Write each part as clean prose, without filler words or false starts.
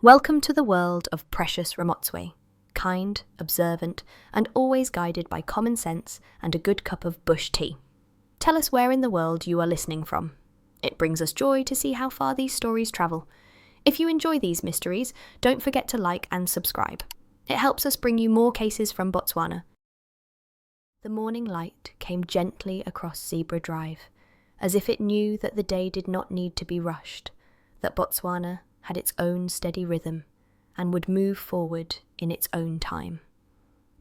Welcome to the world of precious Ramotswe, kind, observant, and always guided by common sense and a good cup of bush tea. Tell us where in the world you are listening from. It brings us joy to see how far these stories travel. If you enjoy these mysteries, don't forget to like and subscribe. It helps us bring you more cases from Botswana. The morning light came gently across Zebra Drive, as if it knew that the day did not need to be rushed, that Botswana had its own steady rhythm and would move forward in its own time.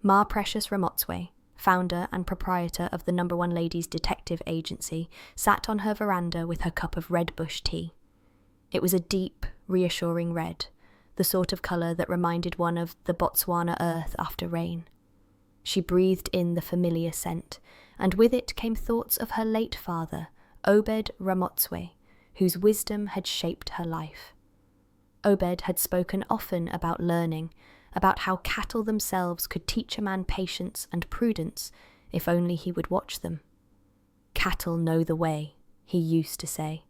Ma Precious Ramotswe, founder and proprietor of the No.1 Ladies Detective Agency, sat on her veranda with her cup of red bush tea. It was a deep, reassuring red, the sort of colour that reminded one of the Botswana earth after rain. She breathed in the familiar scent, and with it came thoughts of her late father, Obed Ramotswe, whose wisdom had shaped her life. Obed had spoken often about learning, about how cattle themselves could teach a man patience and prudence if only he would watch them. Cattle know the way, he used to say.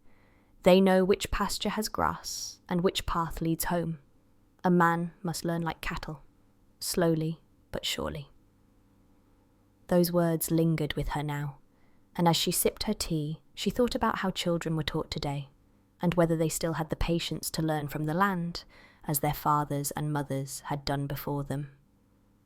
They know which pasture has grass and which path leads home. A man must learn like cattle, slowly but surely. Those words lingered with her now, and as she sipped her tea, she thought about how children were taught today, and whether they still had the patience to learn from the land, as their fathers and mothers had done before them.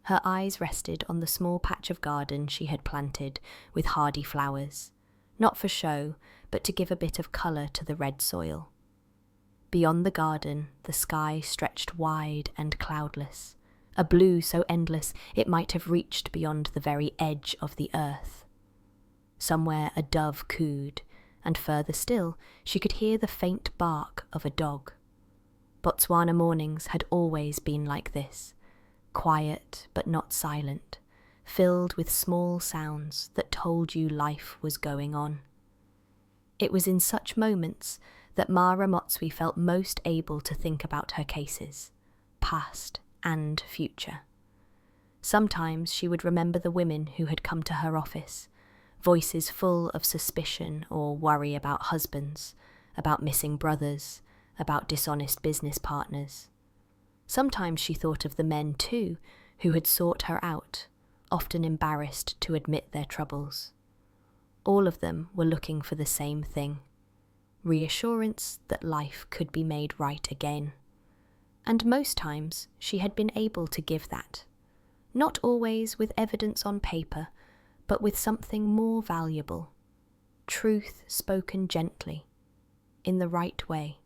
Her eyes rested on the small patch of garden she had planted with hardy flowers, not for show, but to give a bit of colour to the red soil. Beyond the garden, the sky stretched wide and cloudless, a blue so endless it might have reached beyond the very edge of the earth. Somewhere a dove cooed, and further still she could hear the faint bark of a dog. Botswana mornings had always been like this, quiet but not silent, filled with small sounds that told you life was going on. It was in such moments that Ma Ramotswe felt most able to think about her cases, past and future. Sometimes she would remember the women who had come to her office, voices full of suspicion or worry about husbands, about missing brothers, about dishonest business partners. Sometimes she thought of the men too, who had sought her out, often embarrassed to admit their troubles. All of them were looking for the same thing, reassurance that life could be made right again. And most times she had been able to give that, not always with evidence on paper, but with something more valuable, truth spoken gently, in the right way.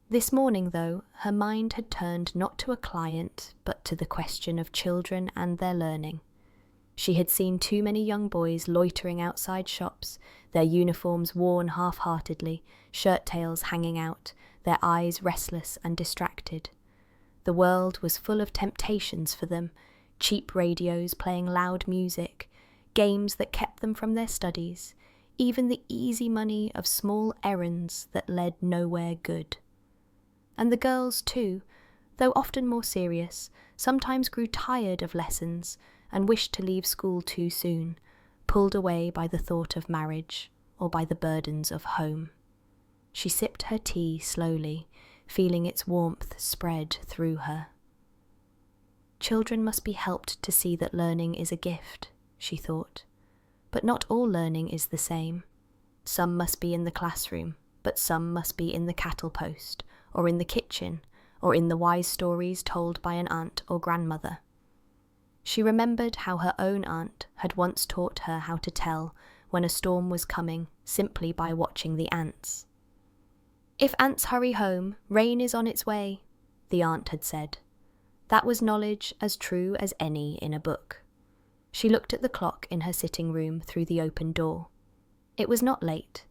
This morning, though, her mind had turned not to a client, but to the question of children and their learning. She had seen too many young boys loitering outside shops, their uniforms worn half-heartedly, shirt-tails hanging out, their eyes restless and distracted. The world was full of temptations for them, cheap radios playing loud music, games that kept them from their studies, even the easy money of small errands that led nowhere good. And the girls too, though often more serious, sometimes grew tired of lessons and wished to leave school too soon, pulled away by the thought of marriage or by the burdens of home. She sipped her tea slowly, feeling its warmth spread through her. Children must be helped to see that learning is a gift, she thought. But not all learning is the same. Some must be in the classroom, but some must be in the cattle post, or in the kitchen, or in the wise stories told by an aunt or grandmother. She remembered how her own aunt had once taught her how to tell when a storm was coming simply by watching the ants. "If ants hurry home, rain is on its way," the aunt had said. That was knowledge as true as any in a book. She looked at the clock in her sitting room through the open door. It was not late,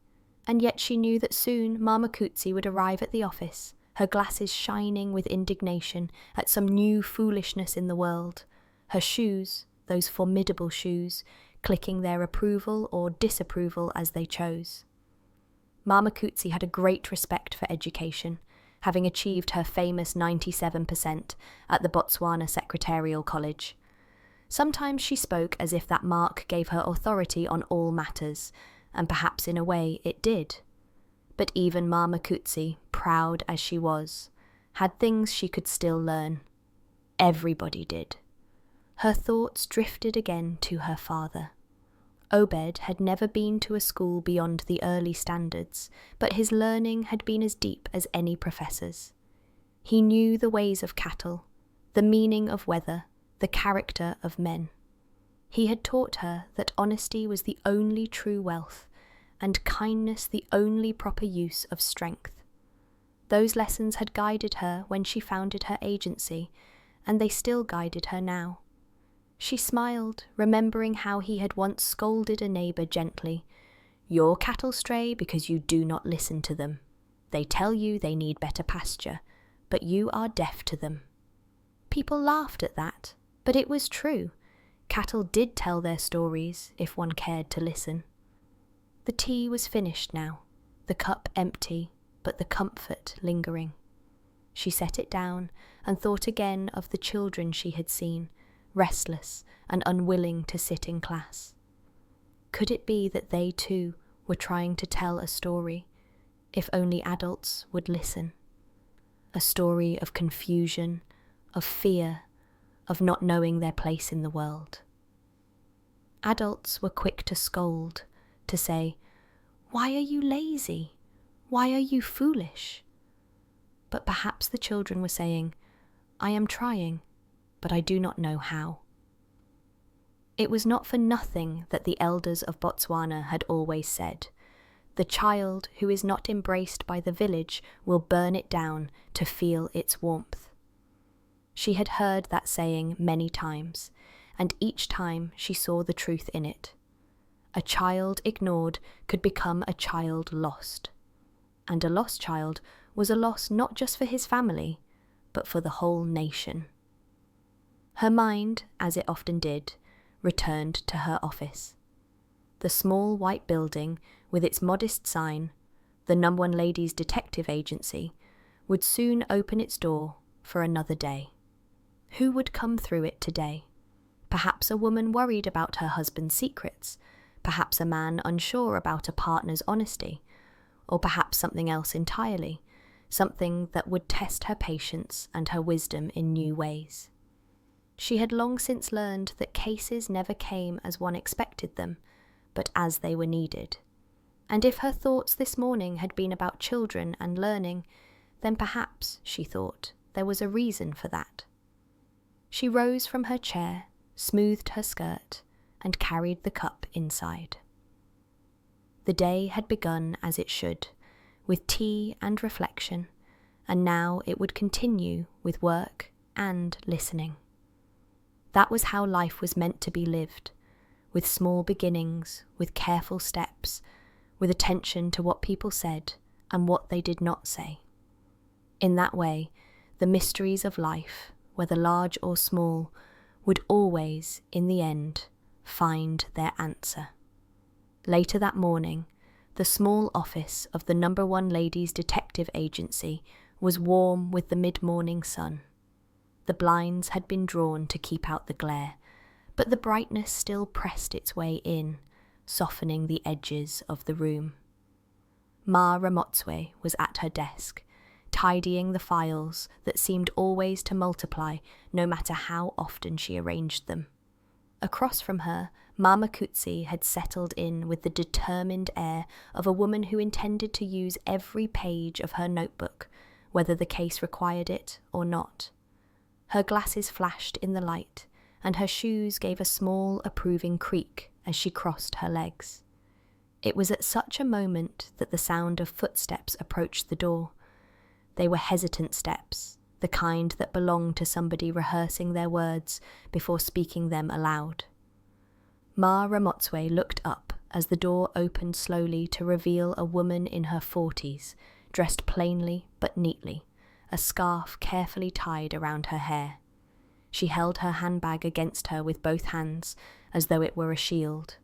and yet she knew that soon Mama Cootsie would arrive at the office, her glasses shining with indignation at some new foolishness in the world, her shoes, those formidable shoes, clicking their approval or disapproval as they chose. Mama Cootsie had a great respect for education, having achieved her famous 97% at the Botswana Secretarial College. Sometimes she spoke as if that mark gave her authority on all matters, and perhaps in a way it did. But even Mama Cootsie, proud as she was, had things she could still learn. Everybody did. Her thoughts drifted again to her father. Obed had never been to a school beyond the early standards, but his learning had been as deep as any professor's. He knew the ways of cattle, the meaning of weather, the character of men. He had taught her that honesty was the only true wealth, and kindness the only proper use of strength. Those lessons had guided her when she founded her agency, and they still guided her now. She smiled, remembering how he had once scolded a neighbour gently. "Your cattle stray because you do not listen to them. They tell you they need better pasture, but you are deaf to them." People laughed at that, but it was true. Cattle did tell their stories if one cared to listen. The tea was finished now, the cup empty, but the comfort lingering. She set it down and thought again of the children she had seen, restless and unwilling to sit in class. Could it be that they too were trying to tell a story, if only adults would listen? A story of confusion, of fear, of not knowing their place in the world. Adults were quick to scold, to say, "Why are you lazy? Why are you foolish?" But perhaps the children were saying, "I am trying, but I do not know how." It was not for nothing that the elders of Botswana had always said, "The child who is not embraced by the village will burn it down to feel its warmth." She had heard that saying many times, and each time she saw the truth in it. A child ignored could become a child lost. And a lost child was a loss not just for his family, but for the whole nation. Her mind, as it often did, returned to her office. The small white building, with its modest sign, the No.1 Ladies' Detective Agency, would soon open its door for another day. Who would come through it today? Perhaps a woman worried about her husband's secrets, perhaps a man unsure about a partner's honesty, or perhaps something else entirely, something that would test her patience and her wisdom in new ways. She had long since learned that cases never came as one expected them, but as they were needed. And if her thoughts this morning had been about children and learning, then perhaps, she thought, there was a reason for that. She rose from her chair, smoothed her skirt, and carried the cup inside. The day had begun as it should, with tea and reflection, and now it would continue with work and listening. That was how life was meant to be lived, with small beginnings, with careful steps, with attention to what people said and what they did not say. In that way, the mysteries of life, whether large or small, would always, in the end, find their answer. Later that morning, the small office of the No.1 Ladies' Detective Agency was warm with the mid-morning sun. The blinds had been drawn to keep out the glare, but the brightness still pressed its way in, softening the edges of the room. Ma Ramotswe was at her desk, tidying the files that seemed always to multiply no matter how often she arranged them. Across from her, Mama Kutsi had settled in with the determined air of a woman who intended to use every page of her notebook, whether the case required it or not. Her glasses flashed in the light, and her shoes gave a small, approving creak as she crossed her legs. It was at such a moment that the sound of footsteps approached the door. They were hesitant steps, the kind that belonged to somebody rehearsing their words before speaking them aloud. Ma Ramotswe looked up as the door opened slowly to reveal a woman in her 40s, dressed plainly but neatly, a scarf carefully tied around her hair. She held her handbag against her with both hands, as though it were a shield.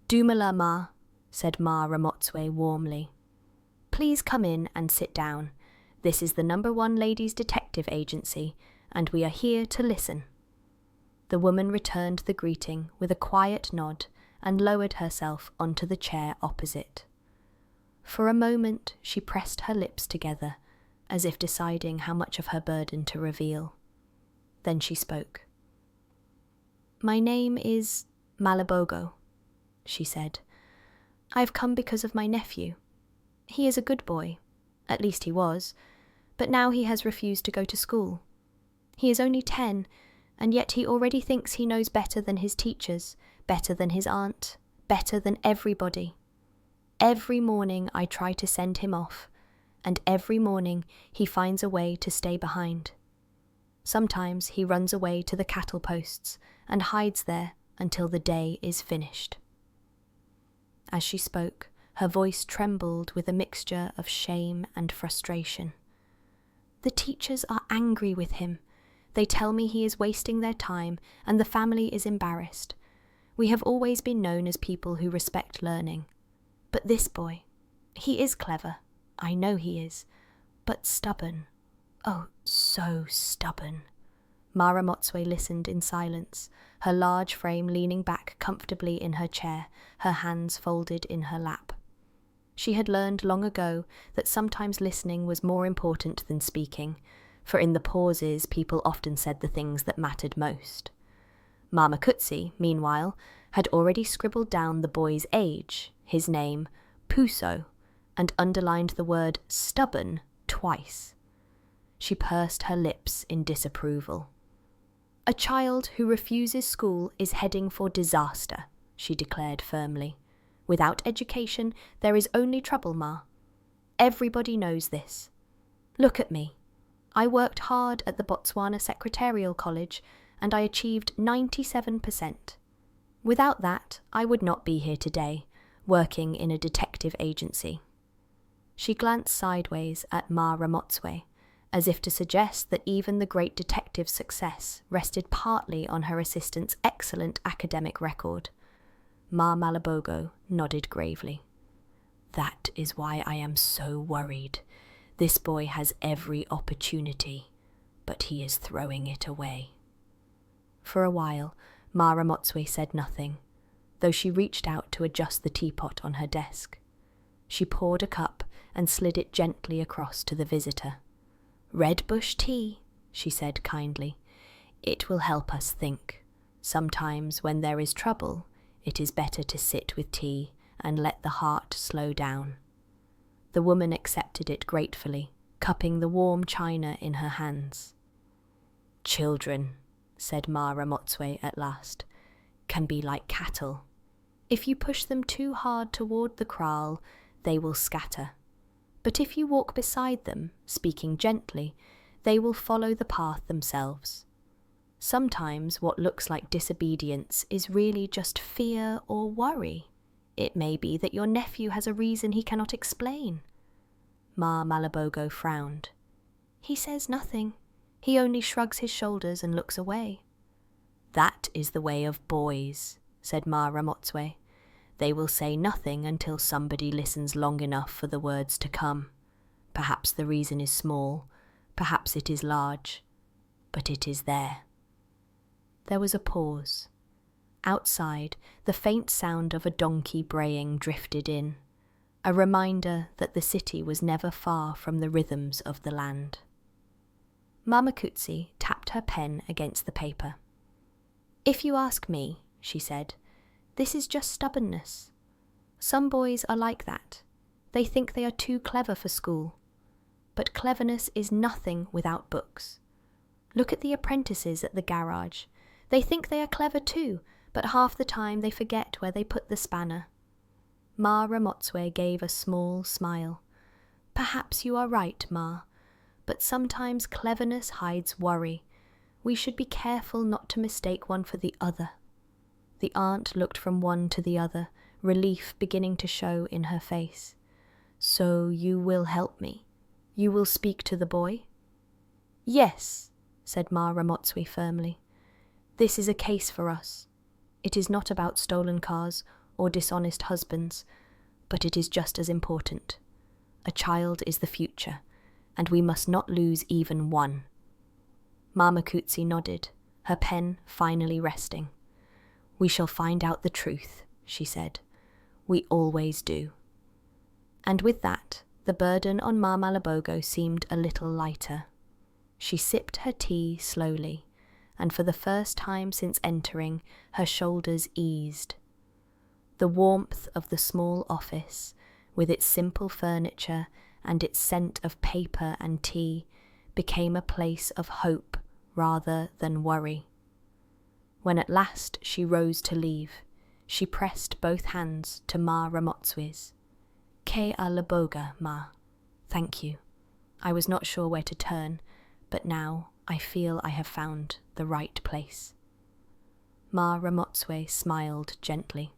"Dumela, Ma," said Ma Ramotswe warmly. "Please come in and sit down. This is the No.1 Ladies' Detective Agency, and we are here to listen." The woman returned the greeting with a quiet nod and lowered herself onto the chair opposite. For a moment she pressed her lips together, as if deciding how much of her burden to reveal. Then she spoke. "My name is Malabogo," she said. "I've come because of my nephew. He is a good boy, at least he was, but now he has refused to go to school. He is only 10, and yet he already thinks he knows better than his teachers, better than his aunt, better than everybody. Every morning I try to send him off, and every morning he finds a way to stay behind. Sometimes he runs away to the cattle posts and hides there until the day is finished." As she spoke, her voice trembled with a mixture of shame and frustration. "The teachers are angry with him. They tell me he is wasting their time, and the family is embarrassed. We have always been known as people who respect learning. But this boy, he is clever, I know he is, but stubborn. Oh, so stubborn." Ma Ramotswe listened in silence, her large frame leaning back comfortably in her chair, her hands folded in her lap. She had learned long ago that sometimes listening was more important than speaking, for in the pauses people often said the things that mattered most. Mama Kutsi, meanwhile, had already scribbled down the boy's age, his name, Puso, and underlined the word stubborn twice. She pursed her lips in disapproval. "A child who refuses school is heading for disaster," she declared firmly. "Without education, there is only trouble, Ma. Everybody knows this. Look at me. I worked hard at the Botswana Secretarial College, and I achieved 97%. Without that, I would not be here today, working in a detective agency." She glanced sideways at Ma Ramotswe, as if to suggest that even the great detective's success rested partly on her assistant's excellent academic record. Ma Malabogo nodded gravely. "That is why I am so worried. This boy has every opportunity, but he is throwing it away." For a while, Ma Ramotswe said nothing, though she reached out to adjust the teapot on her desk. She poured a cup and slid it gently across to the visitor. "Red bush tea," she said kindly. "It will help us think. Sometimes when there is trouble, it is better to sit with tea and let the heart slow down." The woman accepted it gratefully, cupping the warm china in her hands. "Children," said Ma Ramotswe at last, "can be like cattle. If you push them too hard toward the kraal, they will scatter. But if you walk beside them, speaking gently, they will follow the path themselves. Sometimes what looks like disobedience is really just fear or worry. It may be that your nephew has a reason he cannot explain." Ma Malabogo frowned. "He says nothing. He only shrugs his shoulders and looks away." "That is the way of boys," said Ma Ramotswe. "They will say nothing until somebody listens long enough for the words to come. Perhaps the reason is small, perhaps it is large, but it is there." There was a pause. Outside, the faint sound of a donkey braying drifted in, a reminder that the city was never far from the rhythms of the land. Mama Kutsi tapped her pen against the paper. "If you ask me," she said, "this is just stubbornness. Some boys are like that. They think they are too clever for school. But cleverness is nothing without books. Look at the apprentices at the garage. They think they are clever too, but half the time they forget where they put the spanner." Ma Ramotswe gave a small smile. "Perhaps you are right, Ma, but sometimes cleverness hides worry. We should be careful not to mistake one for the other." The aunt looked from one to the other, relief beginning to show in her face. "So you will help me? You will speak to the boy?" "Yes," said Ma Ramotswe firmly. "This is a case for us. It is not about stolen cars or dishonest husbands, but it is just as important. A child is the future, and we must not lose even one." Mama Kutsi nodded, her pen finally resting. "We shall find out the truth," she said. "We always do." And with that, The burden on Ma Malabogo seemed a little lighter. She sipped her tea slowly, and for the first time since entering, her shoulders eased. The warmth of the small office, with its simple furniture and its scent of paper and tea, became a place of hope rather than worry. When at last she rose to leave, she pressed both hands to Ma Ramotswe's. Ke alaboga, Ma. Thank you. I was not sure where to turn, but now I feel I have found the right place. Ma Ramotswe smiled gently.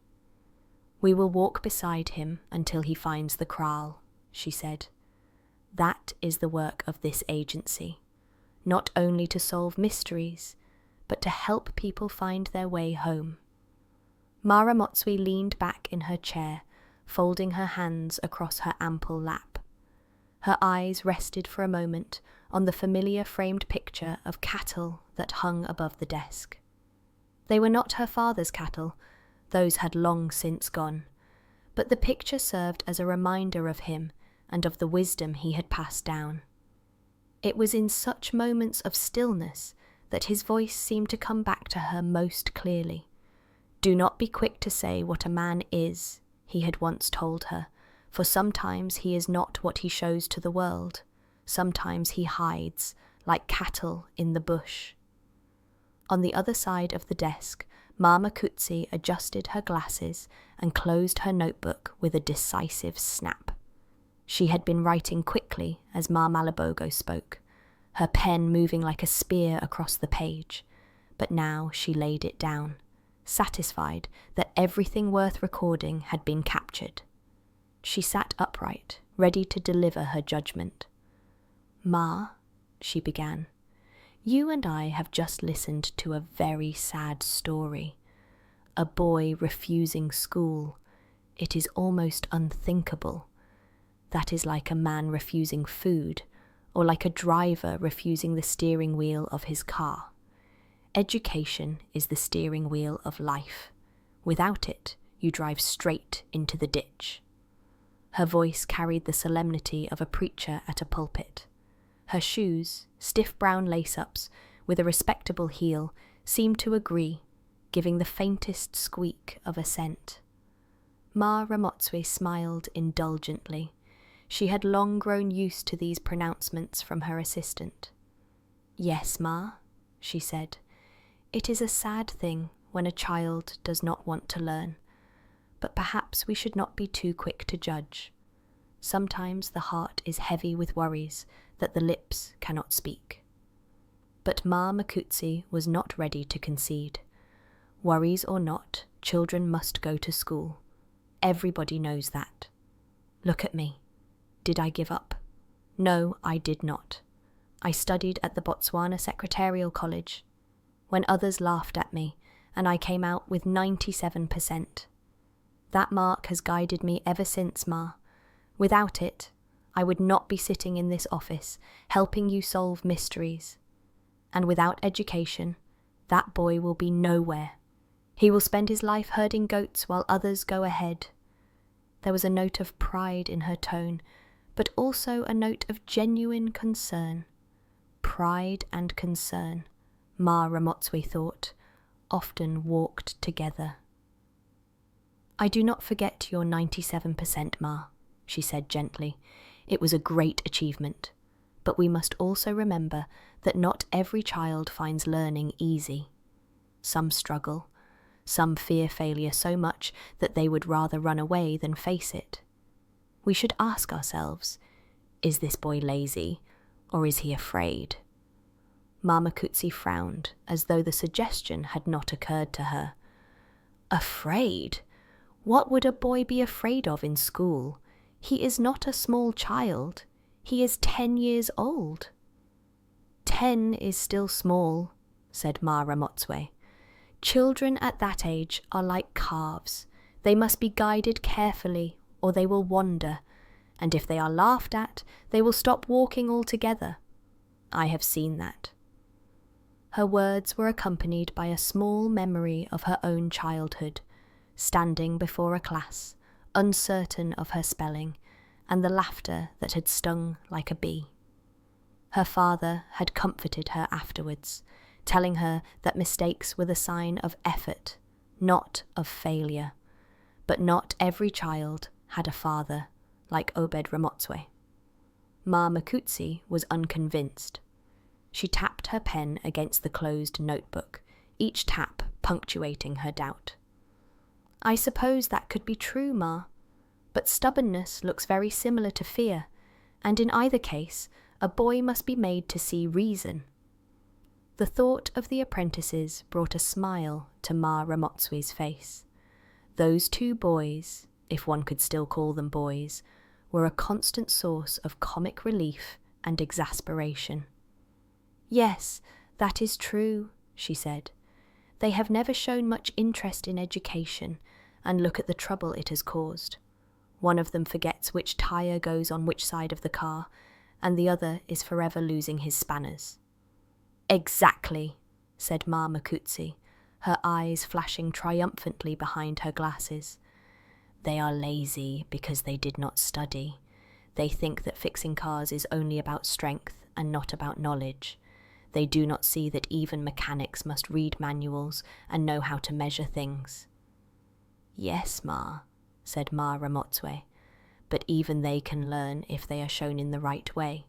We will walk beside him until he finds the kraal, she said. That is the work of this agency, not only to solve mysteries, but to help people find their way home. Ma Ramotswe leaned back in her chair, folding her hands across her ample lap. Her eyes rested for a moment on the familiar framed picture of cattle that hung above the desk. They were not her father's cattle, those had long since gone, but the picture served as a reminder of him and of the wisdom he had passed down. It was in such moments of stillness that his voice seemed to come back to her most clearly. Do not be quick to say what a man is, he had once told her, for sometimes he is not what he shows to the world. Sometimes he hides, like cattle in the bush. On the other side of the desk, Ma Makutsi adjusted her glasses and closed her notebook with a decisive snap. She had been writing quickly as Ma Malabogo spoke, her pen moving like a spear across the page, but now she laid it down, satisfied that everything worth recording had been captured. She sat upright, ready to deliver her judgment. Ma, she began, you and I have just listened to a very sad story. A boy refusing school. It is almost unthinkable. That is like a man refusing food, or like a driver refusing the steering wheel of his car. Education is the steering wheel of life. Without it, you drive straight into the ditch. Her voice carried the solemnity of a preacher at a pulpit. Her shoes, stiff brown lace-ups, with a respectable heel, seemed to agree, giving the faintest squeak of assent. Ma Ramotswe smiled indulgently. She had long grown used to these pronouncements from her assistant. Yes, Ma, she said. It is a sad thing when a child does not want to learn, but perhaps we should not be too quick to judge. Sometimes the heart is heavy with worries that the lips cannot speak. But Ma Makutsi was not ready to concede. Worries or not, children must go to school. Everybody knows that. Look at me. Did I give up? No, I did not. I studied at the Botswana Secretarial College, when others laughed at me, and I came out with 97%. That mark has guided me ever since, Ma. Without it, I would not be sitting in this office, helping you solve mysteries. And without education, that boy will be nowhere. He will spend his life herding goats while others go ahead. There was a note of pride in her tone, but also a note of genuine concern. Pride and concern, Ma Ramotswe thought, often walked together. I do not forget your 97%, Ma, she said gently. It was a great achievement, but we must also remember that not every child finds learning easy. Some struggle, some fear failure so much that they would rather run away than face it. We should ask ourselves, is this boy lazy, or is he afraid? Ma Makutsi frowned, as though the suggestion had not occurred to her. Afraid? What would a boy be afraid of in school? He is not a small child. He is 10 years old. 10 is still small, said Ma Ramotswe. Children at that age are like calves. They must be guided carefully, or they will wander, and if they are laughed at, they will stop walking altogether. I have seen that. Her words were accompanied by a small memory of her own childhood, standing before a class, uncertain of her spelling, and the laughter that had stung like a bee. Her father had comforted her afterwards, telling her that mistakes were the sign of effort, not of failure. But not every child had a father like Obed Ramotswe. Ma Makutsi was unconvinced. She tapped her pen against the closed notebook, each tap punctuating her doubt. I suppose that could be true, Ma, but stubbornness looks very similar to fear, and in either case, a boy must be made to see reason. The thought of the apprentices brought a smile to Ma Ramotswe's face. Those two boys, if one could still call them boys, were a constant source of comic relief and exasperation. Yes, that is true, she said. They have never shown much interest in education, and look at the trouble it has caused. One of them forgets which tire goes on which side of the car, and the other is forever losing his spanners. Exactly, said Ma Makutsi, her eyes flashing triumphantly behind her glasses. They are lazy because they did not study. They think that fixing cars is only about strength and not about knowledge. They do not see that even mechanics must read manuals and know how to measure things. Yes, Ma, said Ma Ramotswe, but even they can learn if they are shown in the right way.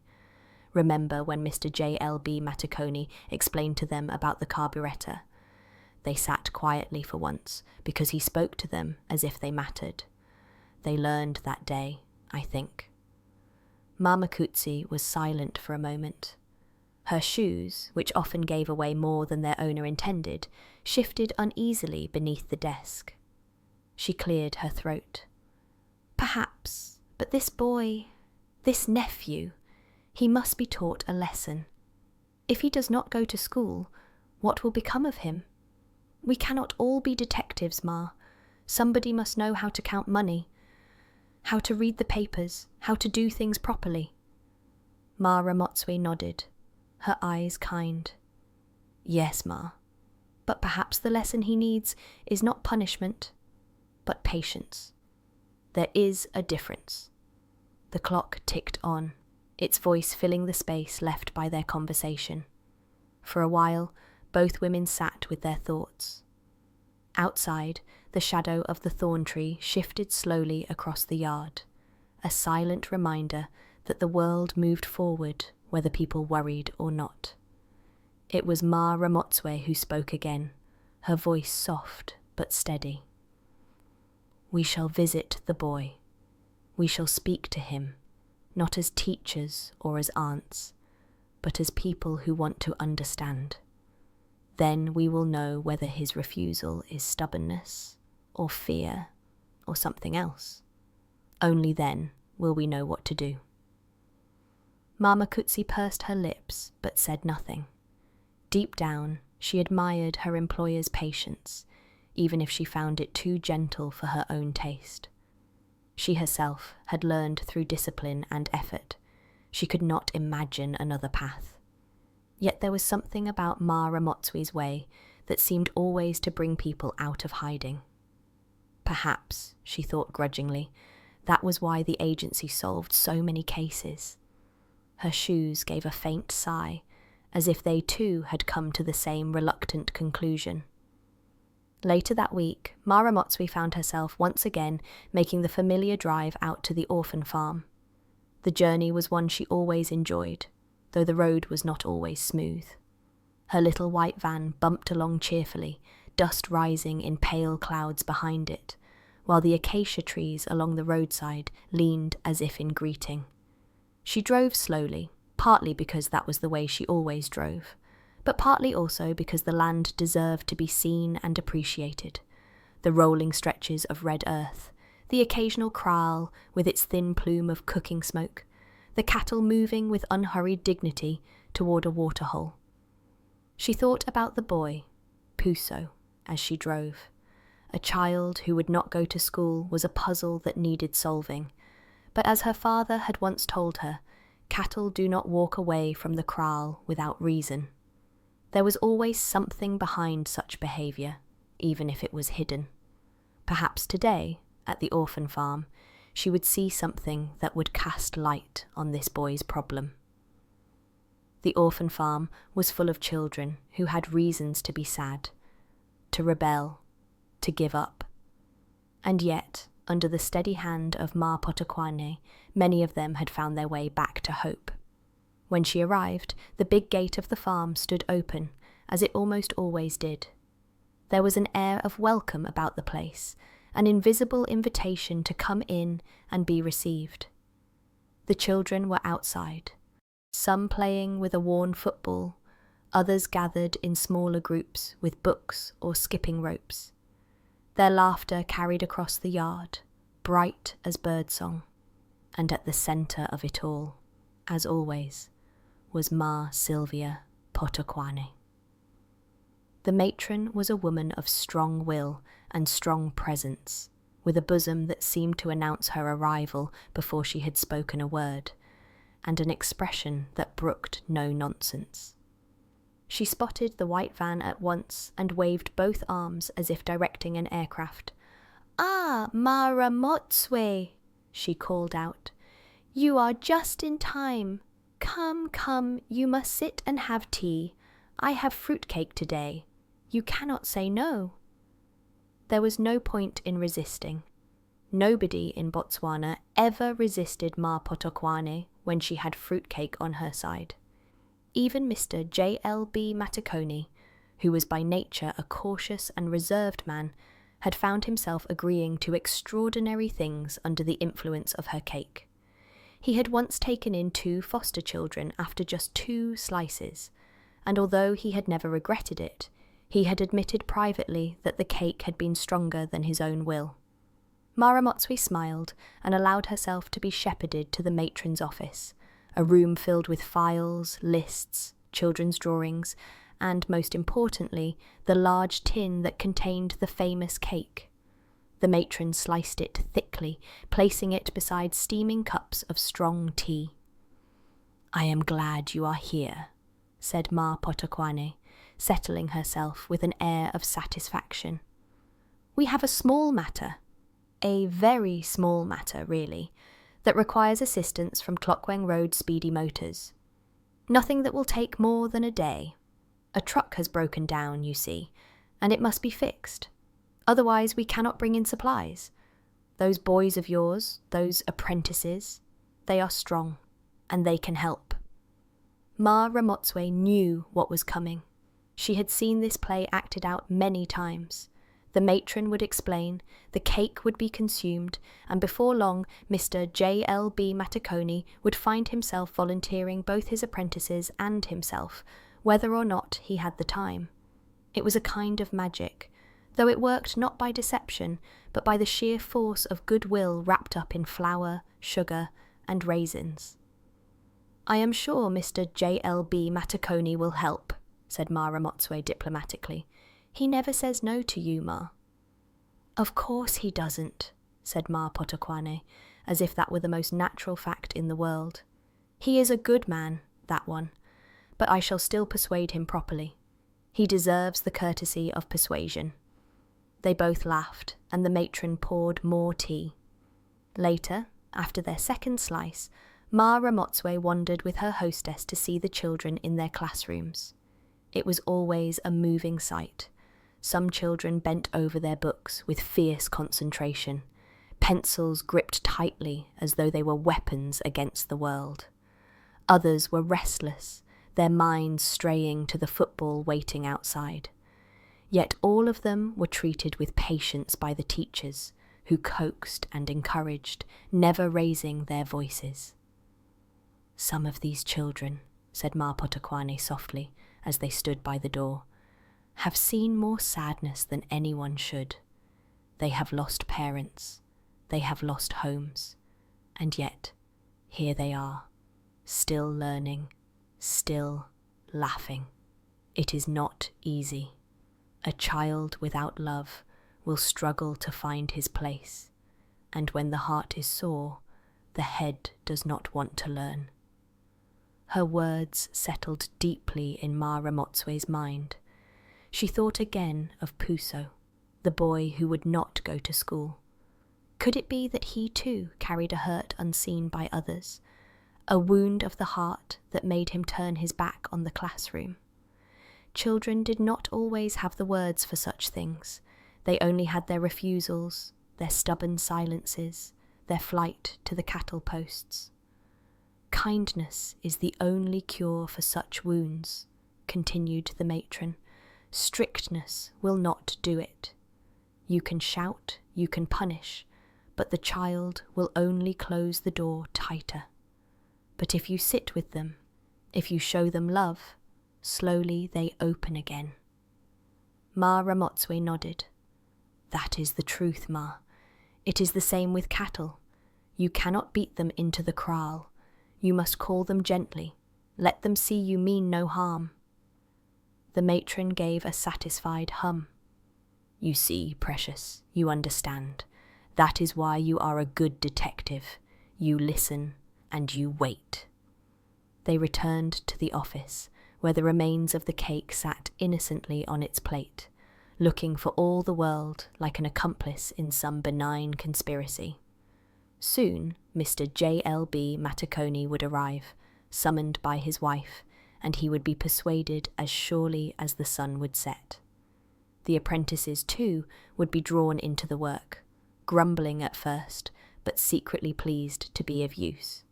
Remember when Mr. J.L.B. Mattaconi explained to them about the carburettor? They sat quietly for once, because he spoke to them as if they mattered. They learned that day, I think. Ma Makutsi was silent for a moment. Her shoes, which often gave away more than their owner intended, shifted uneasily beneath the desk. She cleared her throat. Perhaps, but this boy, this nephew, he must be taught a lesson. If he does not go to school, what will become of him? We cannot all be detectives, Ma. Somebody must know how to count money, how to read the papers, how to do things properly. Ma Ramotswe nodded, her eyes kind. Yes, Ma, but perhaps the lesson he needs is not punishment, but patience. There is a difference. The clock ticked on, its voice filling the space left by their conversation. For a while, both women sat with their thoughts. Outside, the shadow of the thorn tree shifted slowly across the yard, a silent reminder that the world moved forward whether people worried or not. It was Ma Ramotswe who spoke again, her voice soft but steady. We shall visit the boy. We shall speak to him, not as teachers or as aunts, but as people who want to understand. Then we will know whether his refusal is stubbornness, or fear, or something else. Only then will we know what to do. Ma Makutsi pursed her lips, but said nothing. Deep down, she admired her employer's patience, even if she found it too gentle for her own taste. She herself had learned through discipline and effort. She could not imagine another path. Yet there was something about Ma Ramotswe's way that seemed always to bring people out of hiding. Perhaps, she thought grudgingly, that was why the agency solved so many cases. Her shoes gave a faint sigh, as if they too had come to the same reluctant conclusion. Later that week, Ma Ramotswe found herself once again making the familiar drive out to the orphan farm. The journey was one she always enjoyed, though the road was not always smooth. Her little white van bumped along cheerfully, dust rising in pale clouds behind it, while the acacia trees along the roadside leaned as if in greeting. She drove slowly, partly because that was the way she always drove, but partly also because the land deserved to be seen and appreciated. The rolling stretches of red earth, the occasional kraal with its thin plume of cooking smoke, the cattle moving with unhurried dignity toward a waterhole. She thought about the boy, Puso, as she drove. A child who would not go to school was a puzzle that needed solving, but as her father had once told her, cattle do not walk away from the kraal without reason. There was always something behind such behaviour, even if it was hidden. Perhaps today, at the orphan farm, she would see something that would cast light on this boy's problem. The orphan farm was full of children who had reasons to be sad, to rebel, to give up. And yet, under the steady hand of Ma Potokwane, many of them had found their way back to hope. When she arrived, the big gate of the farm stood open, as it almost always did. There was an air of welcome about the place, an invisible invitation to come in and be received. The children were outside, some playing with a worn football, others gathered in smaller groups with books or skipping ropes. Their laughter carried across the yard, bright as birdsong, and at the centre of it all, as always, was Ma Sylvia Potokwane. The matron was a woman of strong will and strong presence, with a bosom that seemed to announce her arrival before she had spoken a word, and an expression that brooked no nonsense. She spotted the white van at once and waved both arms as if directing an aircraft. "Ah, Ma Ramotswe," she called out. "You are just in time. Come, come, you must sit and have tea. I have fruitcake today. You cannot say no." There was no point in resisting. Nobody in Botswana ever resisted Ma Potokwane when she had fruitcake on her side. Even Mr. J.L.B. Matakoni, who was by nature a cautious and reserved man, had found himself agreeing to extraordinary things under the influence of her cake. He had once taken in 2 foster children after just 2 slices, and although he had never regretted it, he had admitted privately that the cake had been stronger than his own will. Ma Ramotswe smiled and allowed herself to be shepherded to the matron's office, a room filled with files, lists, children's drawings, and, most importantly, the large tin that contained the famous cake. The matron sliced it thickly, placing it beside steaming cups of strong tea. "I am glad you are here," said Ma Potokwane, settling herself with an air of satisfaction. "We have a small matter, a very small matter, really, that requires assistance from Clockweng Road Speedy Motors. Nothing that will take more than a day. A truck has broken down, you see, and it must be fixed. Otherwise we cannot bring in supplies. Those boys of yours, those apprentices, they are strong, and they can help." Ma Ramotswe knew what was coming. She had seen this play acted out many times. The matron would explain, the cake would be consumed, and before long Mr. J.L.B. Matakoni would find himself volunteering both his apprentices and himself, whether or not he had the time. It was a kind of magic, though it worked not by deception, but by the sheer force of goodwill wrapped up in flour, sugar, and raisins. "I am sure Mr. J.L.B. Matakoni will help," said Ma Ramotswe diplomatically. "He never says no to you, Ma." "Of course he doesn't," said Ma Potokwane, as if that were the most natural fact in the world. "He is a good man, that one, but I shall still persuade him properly. He deserves the courtesy of persuasion." They both laughed, and the matron poured more tea. Later, after their second slice, Ma Ramotswe wandered with her hostess to see the children in their classrooms. It was always a moving sight. Some children bent over their books with fierce concentration, pencils gripped tightly as though they were weapons against the world. Others were restless, their minds straying to the football waiting outside. Yet all of them were treated with patience by the teachers, who coaxed and encouraged, never raising their voices. "Some of these children," said Ma Potokwane softly, as they stood by the door, "have seen more sadness than anyone should. They have lost parents, they have lost homes, and yet here they are, still learning, still laughing. It is not easy. A child without love will struggle to find his place, and when the heart is sore, the head does not want to learn." Her words settled deeply in Ma Ramotswe's mind. She thought again of Puso, the boy who would not go to school. Could it be that he too carried a hurt unseen by others, a wound of the heart that made him turn his back on the classroom? Children did not always have the words for such things. They only had their refusals, their stubborn silences, their flight to the cattle posts. Kindness is the only cure for such wounds, continued the matron. Strictness will not do it. You can shout, you can punish, but the child will only close the door tighter. But if you sit with them, if you show them love, slowly they open again. Ma Ramotswe nodded. That is the truth, Ma. It is the same with cattle. You cannot beat them into the kraal. You must call them gently. Let them see you mean no harm. The matron gave a satisfied hum. You see, precious, you understand. That is why you are a good detective. You listen and you wait. They returned to the office, where the remains of the cake sat innocently on its plate, looking for all the world like an accomplice in some benign conspiracy. Soon Mr. J.L.B. Matakoni would arrive, summoned by his wife, and he would be persuaded as surely as the sun would set. The apprentices, too, would be drawn into the work, grumbling at first, but secretly pleased to be of use.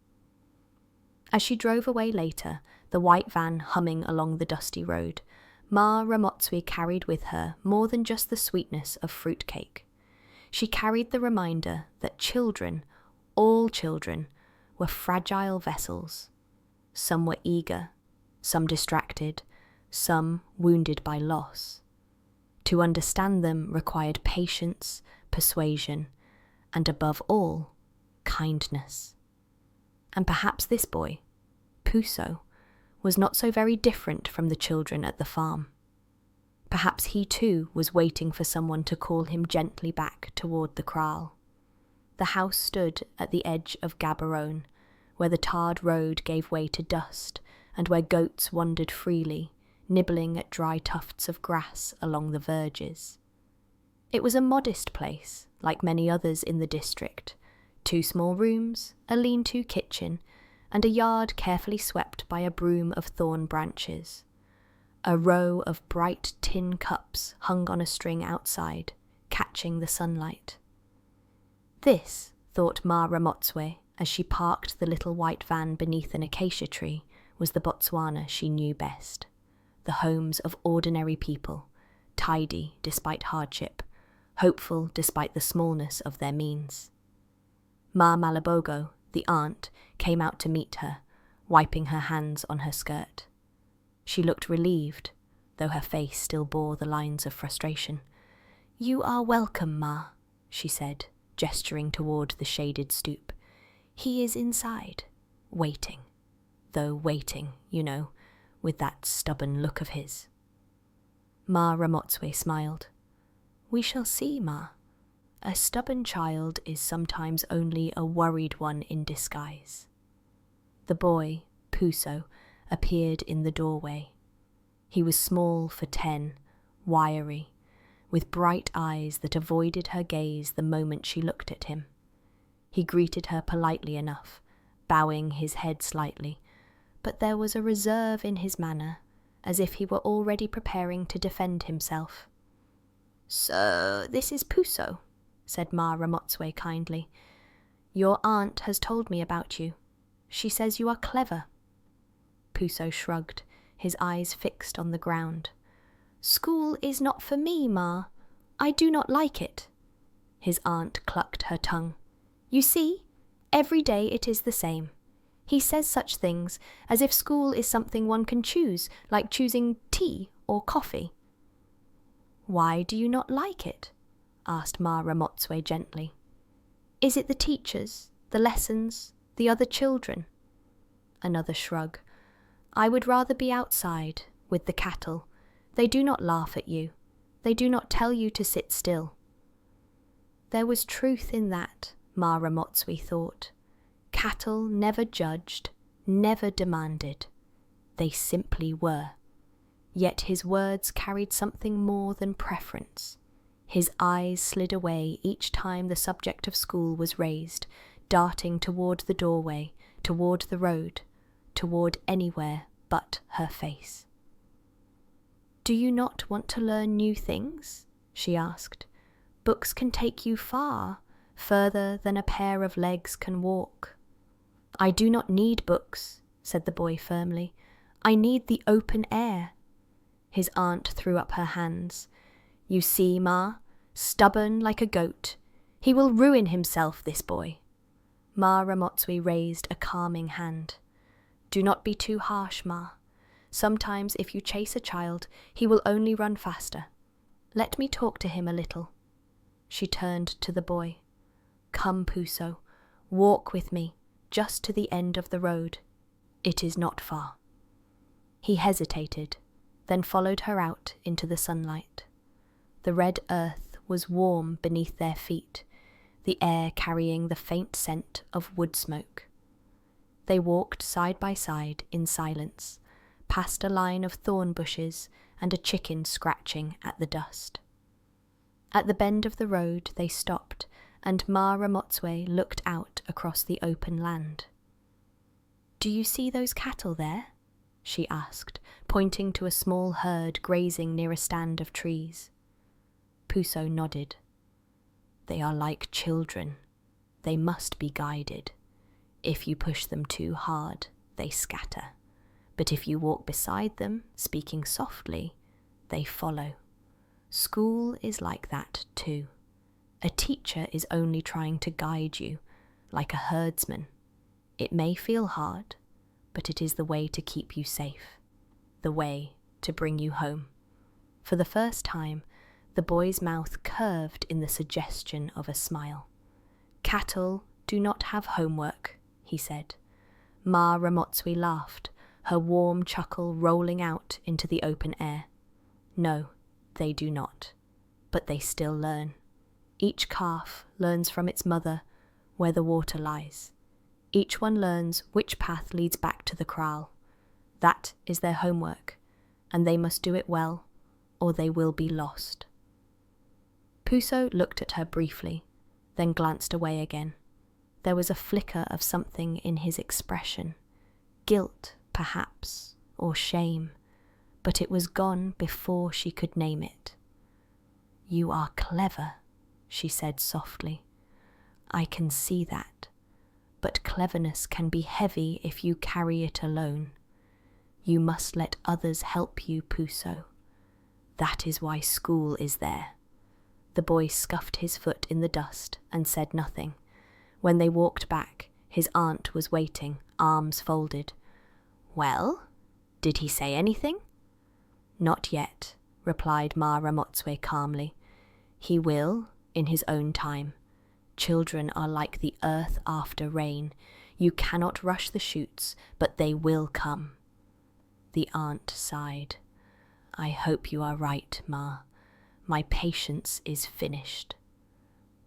As she drove away later, the white van humming along the dusty road, Ma Ramotswe carried with her more than just the sweetness of fruit cake. She carried the reminder that children, all children, were fragile vessels. Some were eager, some distracted, some wounded by loss. To understand them required patience, persuasion, and above all, kindness. And perhaps this boy, Puso, was not so very different from the children at the farm. Perhaps he too was waiting for someone to call him gently back toward the kraal. The house stood at the edge of Gaborone, where the tarred road gave way to dust, and where goats wandered freely, nibbling at dry tufts of grass along the verges. It was a modest place, like many others in the district. 2 small rooms, a lean-to kitchen, and a yard carefully swept by a broom of thorn branches. A row of bright tin cups hung on a string outside, catching the sunlight. This, thought Ma Ramotswe, as she parked the little white van beneath an acacia tree, was the Botswana she knew best. The homes of ordinary people, tidy despite hardship, hopeful despite the smallness of their means. Ma Malabogo, the aunt, came out to meet her, wiping her hands on her skirt. She looked relieved, though her face still bore the lines of frustration. "You are welcome, Ma," she said, gesturing toward the shaded stoop. "He is inside, waiting. Though waiting, you know, with that stubborn look of his." Ma Ramotswe smiled. "We shall see, Ma. A stubborn child is sometimes only a worried one in disguise." The boy, Puso, appeared in the doorway. He was small for 10, wiry, with bright eyes that avoided her gaze the moment she looked at him. He greeted her politely enough, bowing his head slightly, but there was a reserve in his manner, as if he were already preparing to defend himself. "So this is Puso," said Ma Ramotswe kindly. "Your aunt has told me about you. She says you are clever." Puso shrugged, his eyes fixed on the ground. "School is not for me, Ma. I do not like it." His aunt clucked her tongue. "You see, every day it is the same. He says such things as if school is something one can choose, like choosing tea or coffee." "Why do you not like it?" asked Ma Ramotswe gently. "Is it the teachers, the lessons, the other children?" Another shrug. "I would rather be outside, with the cattle. They do not laugh at you. They do not tell you to sit still." There was truth in that, Ma Ramotswe thought. Cattle never judged, never demanded. They simply were. Yet his words carried something more than preference. His eyes slid away each time the subject of school was raised, darting toward the doorway, toward the road, toward anywhere but her face. "Do you not want to learn new things?" she asked. "Books can take you far, further than a pair of legs can walk." "I do not need books," said the boy firmly. "I need the open air." His aunt threw up her hands. "You see, Ma, stubborn like a goat. He will ruin himself, this boy." Ma Ramotswe raised a calming hand. "Do not be too harsh, Ma. Sometimes if you chase a child, he will only run faster. Let me talk to him a little." She turned to the boy. "Come, Puso, walk with me, just to the end of the road. It is not far." He hesitated, then followed her out into the sunlight. The red earth was warm beneath their feet, the air carrying the faint scent of wood smoke. They walked side by side in silence, past a line of thorn bushes and a chicken scratching at the dust. At the bend of the road they stopped, and Ma Ramotswe looked out across the open land. "Do you see those cattle there?" she asked, pointing to a small herd grazing near a stand of trees. Puso nodded. "They are like children. They must be guided. If you push them too hard, they scatter. But if you walk beside them, speaking softly, they follow. School is like that too. A teacher is only trying to guide you, like a herdsman. It may feel hard, but it is the way to keep you safe, the way to bring you home." For the first time, the boy's mouth curved in the suggestion of a smile. "Cattle do not have homework," he said. Ma Ramotswe laughed, her warm chuckle rolling out into the open air. "No, they do not, but they still learn. Each calf learns from its mother where the water lies. Each one learns which path leads back to the kraal. That is their homework, and they must do it well, or they will be lost." Puso looked at her briefly, then glanced away again. There was a flicker of something in his expression. Guilt, perhaps, or shame, but it was gone before she could name it. "You are clever," she said softly. "I can see that, but cleverness can be heavy if you carry it alone. You must let others help you, Puso. That is why school is there." The boy scuffed his foot in the dust and said nothing. When they walked back, his aunt was waiting, arms folded. "Well, did he say anything?" "Not yet," replied Ma Ramotswe calmly. "He will, in his own time. Children are like the earth after rain. You cannot rush the shoots, but they will come." The aunt sighed. "I hope you are right, Ma. My patience is finished."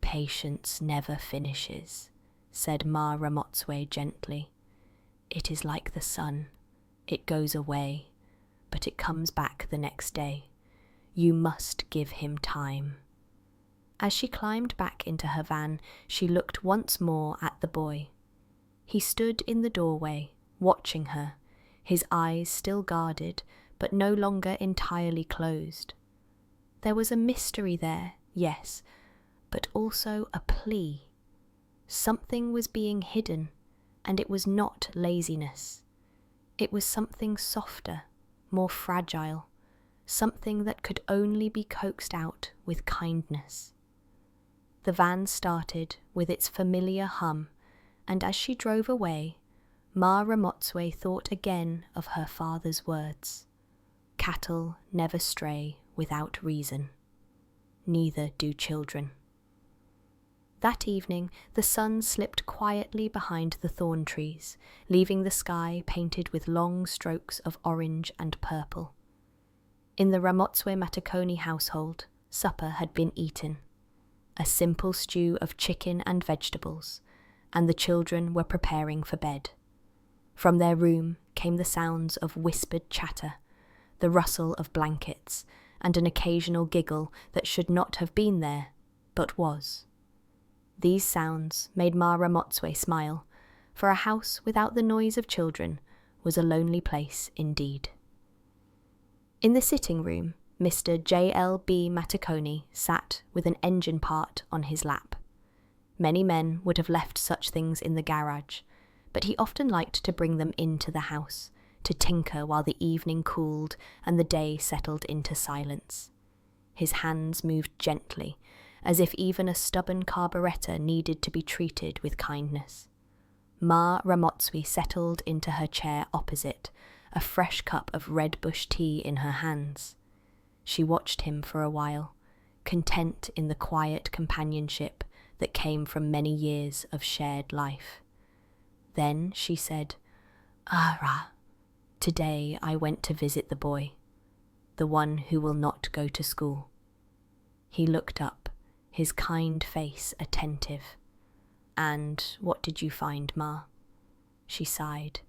"Patience never finishes," said Ma Ramotswe gently. "It is like the sun. It goes away, but it comes back the next day. You must give him time." As she climbed back into her van, she looked once more at the boy. He stood in the doorway, watching her, his eyes still guarded, but no longer entirely closed. There was a mystery there, yes, but also a plea. Something was being hidden, and it was not laziness. It was something softer, more fragile, something that could only be coaxed out with kindness. The van started with its familiar hum, and as she drove away, Ma Ramotswe thought again of her father's words. Cattle never stray without reason. Neither do children. That evening, the sun slipped quietly behind the thorn trees, leaving the sky painted with long strokes of orange and purple. In the Ramotswe Matakoni household, supper had been eaten. A simple stew of chicken and vegetables, and the children were preparing for bed. From their room came the sounds of whispered chatter, the rustle of blankets, and an occasional giggle that should not have been there, but was. These sounds made Ma Ramotswe smile, for a house without the noise of children was a lonely place indeed. In the sitting room, Mr. J.L.B. Matakoni sat with an engine part on his lap. Many men would have left such things in the garage, but he often liked to bring them into the house, to tinker while the evening cooled and the day settled into silence. His hands moved gently, as if even a stubborn carburettor needed to be treated with kindness. Ma Ramotswe settled into her chair opposite, a fresh cup of red bush tea in her hands. She watched him for a while, content in the quiet companionship that came from many years of shared life. Then she said, "Ra, today I went to visit the boy, the one who will not go to school." He looked up, his kind face attentive. "And what did you find, Ma?" She sighed.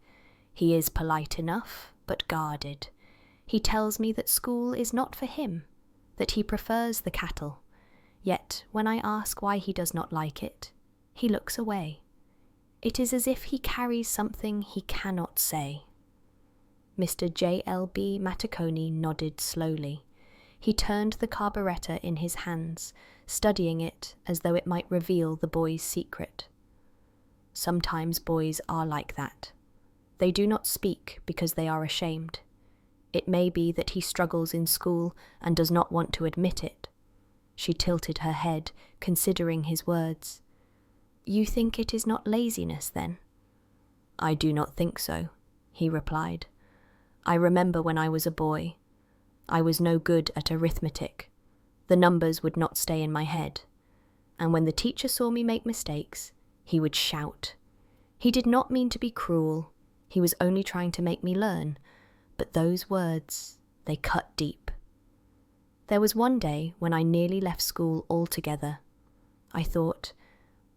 "He is polite enough, but guarded. He tells me that school is not for him, that he prefers the cattle. Yet when I ask why he does not like it, he looks away. It is as if he carries something he cannot say." Mr. J.L.B. Matakoni nodded slowly. He turned the carburettor in his hands, studying it as though it might reveal the boy's secret. Sometimes boys are like that. They do not speak because they are ashamed. It may be that he struggles in school and does not want to admit it. She tilted her head, considering his words. "You think it is not laziness, then?" "I do not think so," he replied. "I remember when I was a boy. I was no good at arithmetic. The numbers would not stay in my head. And when the teacher saw me make mistakes, he would shout. He did not mean to be cruel. He was only trying to make me learn. But those words, they cut deep. There was one day when I nearly left school altogether. I thought,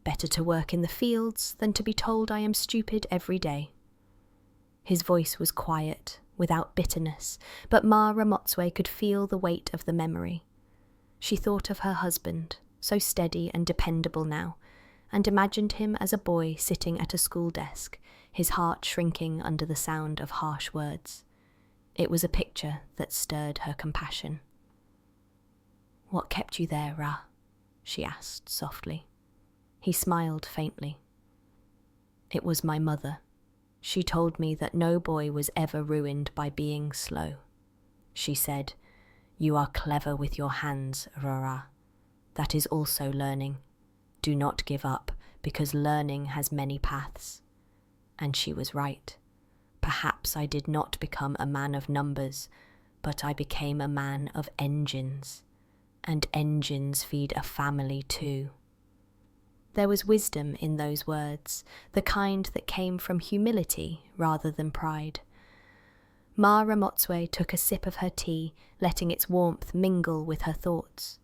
better to work in the fields than to be told I am stupid every day." His voice was quiet, without bitterness, but Ma Ramotswe could feel the weight of the memory. She thought of her husband, so steady and dependable now, and imagined him as a boy sitting at a school desk, his heart shrinking under the sound of harsh words. It was a picture that stirred her compassion. "What kept you there, Ra?" she asked softly. He smiled faintly. "It was my mother. She told me that no boy was ever ruined by being slow. She said, 'You are clever with your hands, Rara. That is also learning. Do not give up, because learning has many paths.' And she was right. Perhaps I did not become a man of numbers, but I became a man of engines. And engines feed a family too." There was wisdom in those words, the kind that came from humility rather than pride. Ma Ramotswe took a sip of her tea, letting its warmth mingle with her thoughts.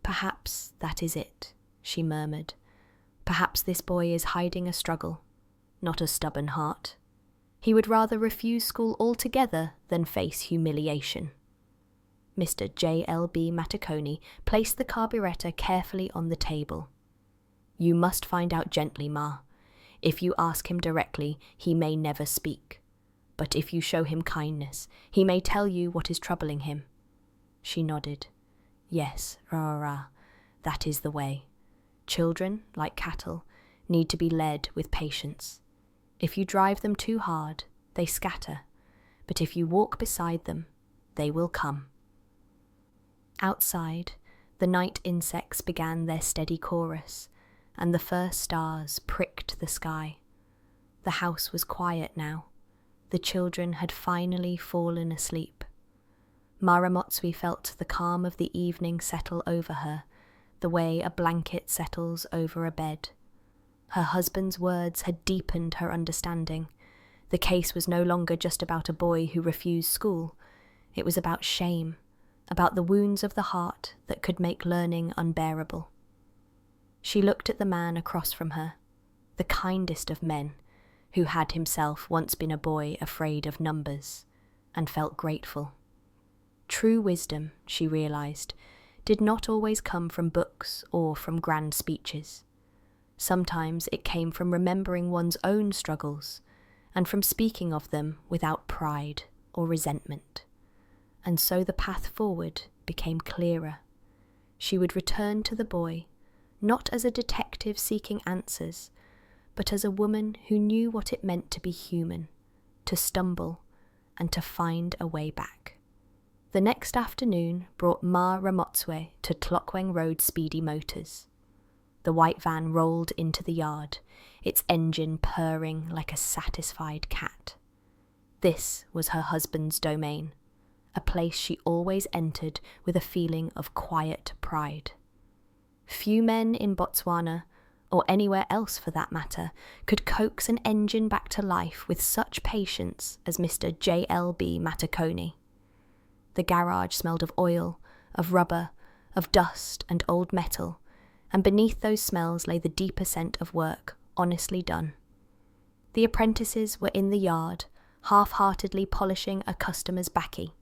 "Perhaps that is it," she murmured. "Perhaps this boy is hiding a struggle, not a stubborn heart. He would rather refuse school altogether than face humiliation." Mr. J.L.B. Matakoni placed the carburettor carefully on the table. "You must find out gently, Ma. If you ask him directly, he may never speak. But if you show him kindness, he may tell you what is troubling him." She nodded. "Yes, Ra, that is the way. Children, like cattle, need to be led with patience. If you drive them too hard, they scatter. But if you walk beside them, they will come." Outside, the night insects began their steady chorus, and the first stars pricked the sky. The house was quiet now. The children had finally fallen asleep. Ma Ramotswe felt the calm of the evening settle over her, the way a blanket settles over a bed. Her husband's words had deepened her understanding. The case was no longer just about a boy who refused school. It was about shame, about the wounds of the heart that could make learning unbearable. She looked at the man across from her, the kindest of men, who had himself once been a boy afraid of numbers, and felt grateful. True wisdom, she realised, did not always come from books or from grand speeches. Sometimes it came from remembering one's own struggles and from speaking of them without pride or resentment. And so the path forward became clearer. She would return to the boy, not as a detective seeking answers, but as a woman who knew what it meant to be human, to stumble, and to find a way back. The next afternoon brought Ma Ramotswe to Clockweng Road Speedy Motors. The white van rolled into the yard, its engine purring like a satisfied cat. This was her husband's domain, a place she always entered with a feeling of quiet pride. Few men in Botswana, or anywhere else for that matter, could coax an engine back to life with such patience as Mr. J.L.B. Matakoni. The garage smelled of oil, of rubber, of dust and old metal, and beneath those smells lay the deeper scent of work honestly done. The apprentices were in the yard, half-heartedly polishing a customer's baccy.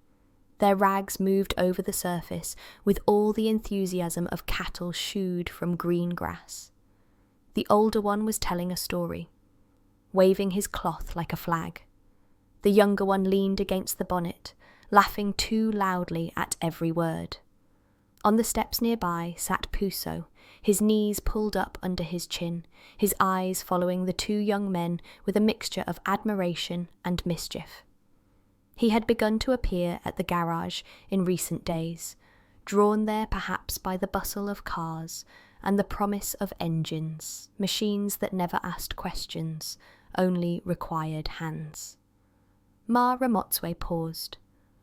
Their rags moved over the surface with all the enthusiasm of cattle shooed from green grass. The older one was telling a story, waving his cloth like a flag. The younger one leaned against the bonnet, laughing too loudly at every word. On the steps nearby sat Puso, his knees pulled up under his chin, his eyes following the two young men with a mixture of admiration and mischief. He had begun to appear at the garage in recent days, drawn there perhaps by the bustle of cars and the promise of engines, machines that never asked questions, only required hands. Ma Ramotswe paused,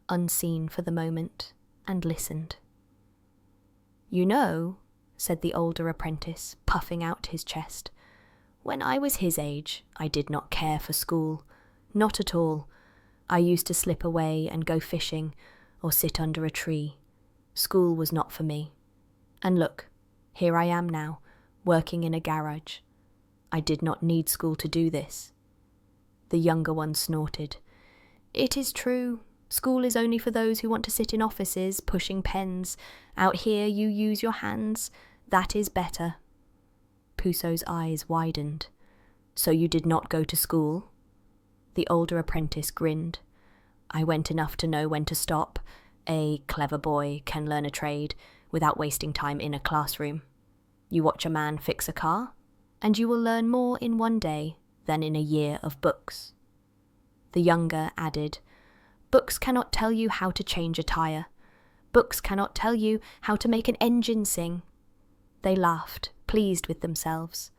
unseen for the moment, and listened. "You know," said the older apprentice, puffing out his chest, "when I was his age, I did not care for school. Not at all. I used to slip away and go fishing, or sit under a tree. School was not for me. And look, here I am now, working in a garage. I did not need school to do this." The younger one snorted. "It is true. School is only for those who want to sit in offices, pushing pens. Out here you use your hands. That is better." Puso's eyes widened. "So you did not go to school?" The older apprentice grinned. "I went enough to know when to stop. A clever boy can learn a trade without wasting time in a classroom. You watch a man fix a car, and you will learn more in one day than in a year of books." The younger added, "Books cannot tell you how to change a tire. Books cannot tell you how to make an engine sing." They laughed, pleased with themselves.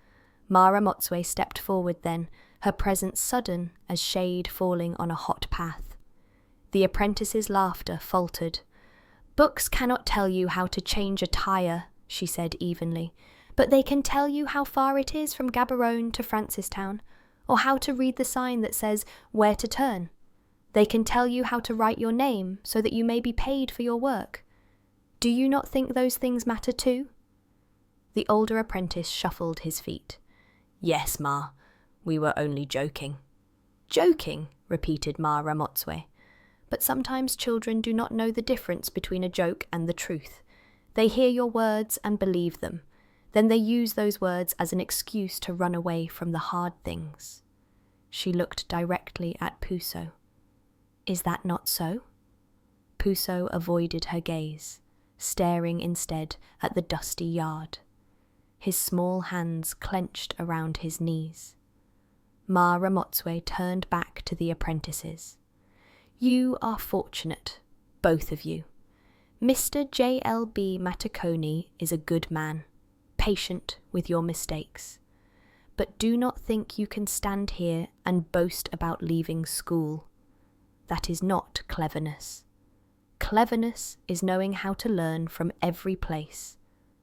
Ma Ramotswe stepped forward then, her presence sudden as shade falling on a hot path. The apprentice's laughter faltered. "Books cannot tell you how to change a tire," she said evenly, "but they can tell you how far it is from Gaborone to Francistown, or how to read the sign that says where to turn. They can tell you how to write your name so that you may be paid for your work. Do you not think those things matter too?" The older apprentice shuffled his feet. "Yes, Ma, we were only joking." "Joking," repeated Ma Ramotswe. "But sometimes children do not know the difference between a joke and the truth. They hear your words and believe them. Then they use those words as an excuse to run away from the hard things." She looked directly at Puso. "Is that not so?" Puso avoided her gaze, staring instead at the dusty yard. His small hands clenched around his knees. Ma Ramotswe turned back to the apprentices. "You are fortunate, both of you. Mr. J.L.B. Matakoni is a good man, patient with your mistakes. But do not think you can stand here and boast about leaving school. That is not cleverness. Cleverness is knowing how to learn from every place: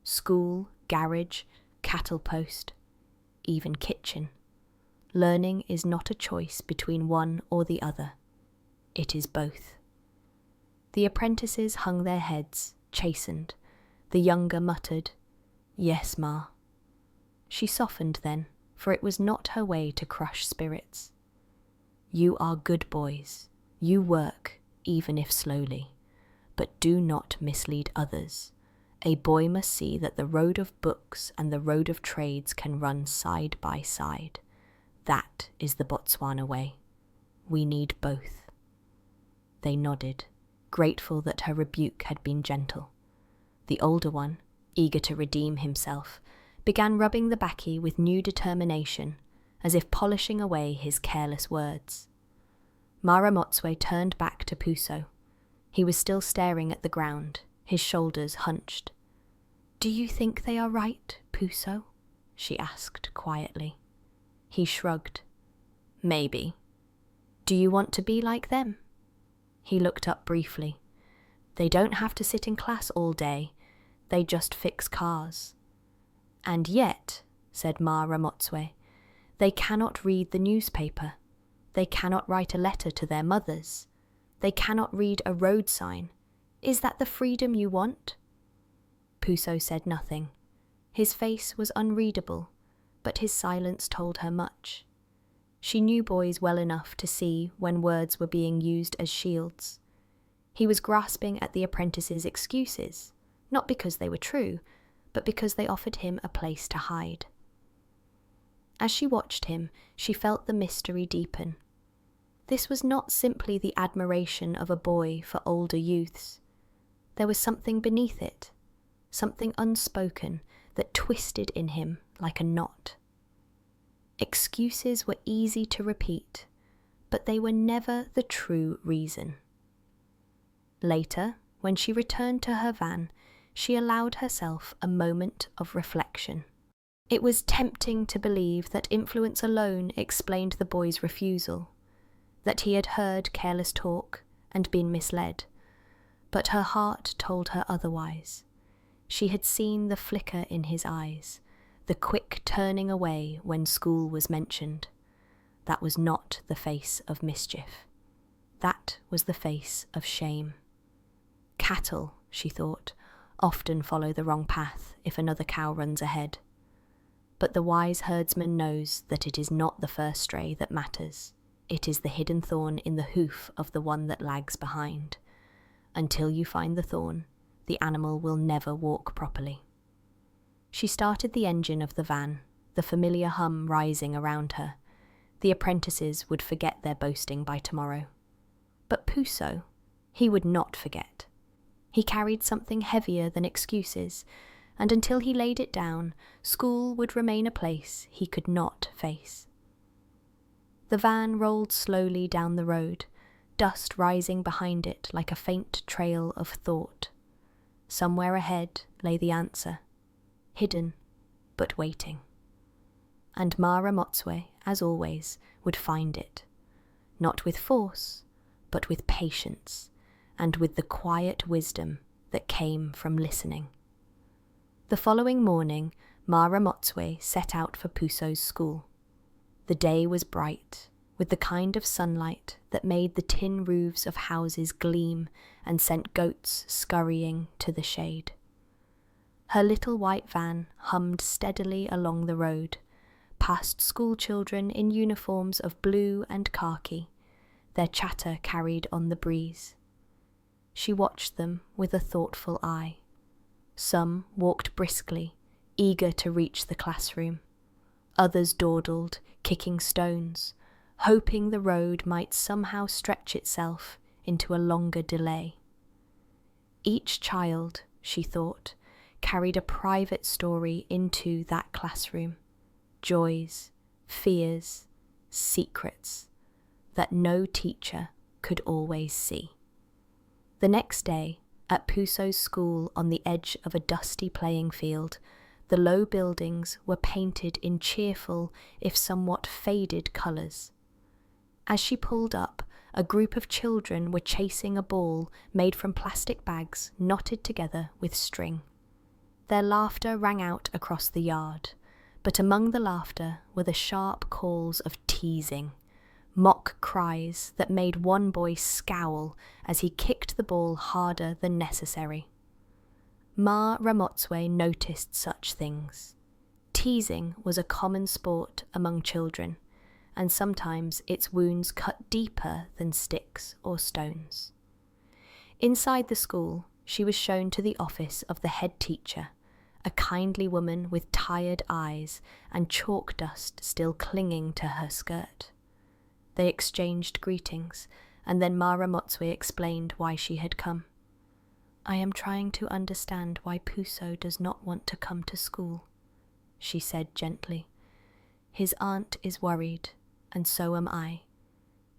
school, garage, cattle post, even kitchen. Learning is not a choice between one or the other. It is both." The apprentices hung their heads, chastened. The younger muttered, "Yes, Ma." She softened then, for it was not her way to crush spirits. "You are good boys. You work, even if slowly. but do not mislead others. A boy must see that the road of books and the road of trades can run side by side. That is the Botswana way. We need both." They nodded, grateful that her rebuke had been gentle. The older one, eager to redeem himself, began rubbing the bakkie with new determination, as if polishing away his careless words. Ramotswe turned back to Puso. He was still staring at the ground, his shoulders hunched. "Do you think they are right, Puso?" she asked quietly. He shrugged. "Maybe. Do you want to be like them?" He looked up briefly. "They don't have to sit in class all day. They just fix cars." "And yet," said Ramotswe, "they cannot read the newspaper. They cannot write a letter to their mothers. They cannot read a road sign. Is that the freedom you want?" Puso said nothing. His face was unreadable, but his silence told her much. She knew boys well enough to see when words were being used as shields. He was grasping at the apprentice's excuses, not because they were true, but because they offered him a place to hide. As she watched him, she felt the mystery deepen. This was not simply the admiration of a boy for older youths. There was something beneath it, something unspoken that twisted in him like a knot. Excuses were easy to repeat, but they were never the true reason. Later, when she returned to her van, she allowed herself a moment of reflection. It was tempting to believe that influence alone explained the boy's refusal, that he had heard careless talk and been misled, but her heart told her otherwise. She had seen the flicker in his eyes, the quick turning away when school was mentioned. That was not the face of mischief. That was the face of shame. Cattle, she thought, often follow the wrong path if another cow runs ahead. But the wise herdsman knows that it is not the first stray that matters. It is the hidden thorn in the hoof of the one that lags behind. Until you find the thorn, the animal will never walk properly. She started the engine of the van, the familiar hum rising around her. The apprentices would forget their boasting by tomorrow. But Puso, he would not forget. He carried something heavier than excuses, and until he laid it down, school would remain a place he could not face. The van rolled slowly down the road, dust rising behind it like a faint trail of thought. Somewhere ahead lay the answer, hidden but waiting. And Ramotswe, as always, would find it, not with force, but with patience, and with the quiet wisdom that came from listening. The following morning, Ramotswe set out for Puso's school. The day was bright, with the kind of sunlight that made the tin roofs of houses gleam and sent goats scurrying to the shade. Her little white van hummed steadily along the road, past school children in uniforms of blue and khaki, their chatter carried on the breeze. She watched them with a thoughtful eye. Some walked briskly, eager to reach the classroom. Others dawdled, kicking stones, hoping the road might somehow stretch itself into a longer delay. Each child, she thought, carried a private story into that classroom, joys, fears, secrets that no teacher could always see. The next day, at Puso's school on the edge of a dusty playing field, the low buildings were painted in cheerful, if somewhat faded colours. As she pulled up, a group of children were chasing a ball made from plastic bags knotted together with string. Their laughter rang out across the yard, but among the laughter were the sharp calls of teasing, mock cries that made one boy scowl as he kicked the ball harder than necessary. Ramotswe noticed such things. Teasing was a common sport among children, and sometimes its wounds cut deeper than sticks or stones. Inside the school, she was shown to the office of the head teacher, a kindly woman with tired eyes and chalk dust still clinging to her skirt. They exchanged greetings, and then Ramotswe explained why she had come. "I am trying to understand why Puso does not want to come to school," she said gently. "His aunt is worried, and so am I.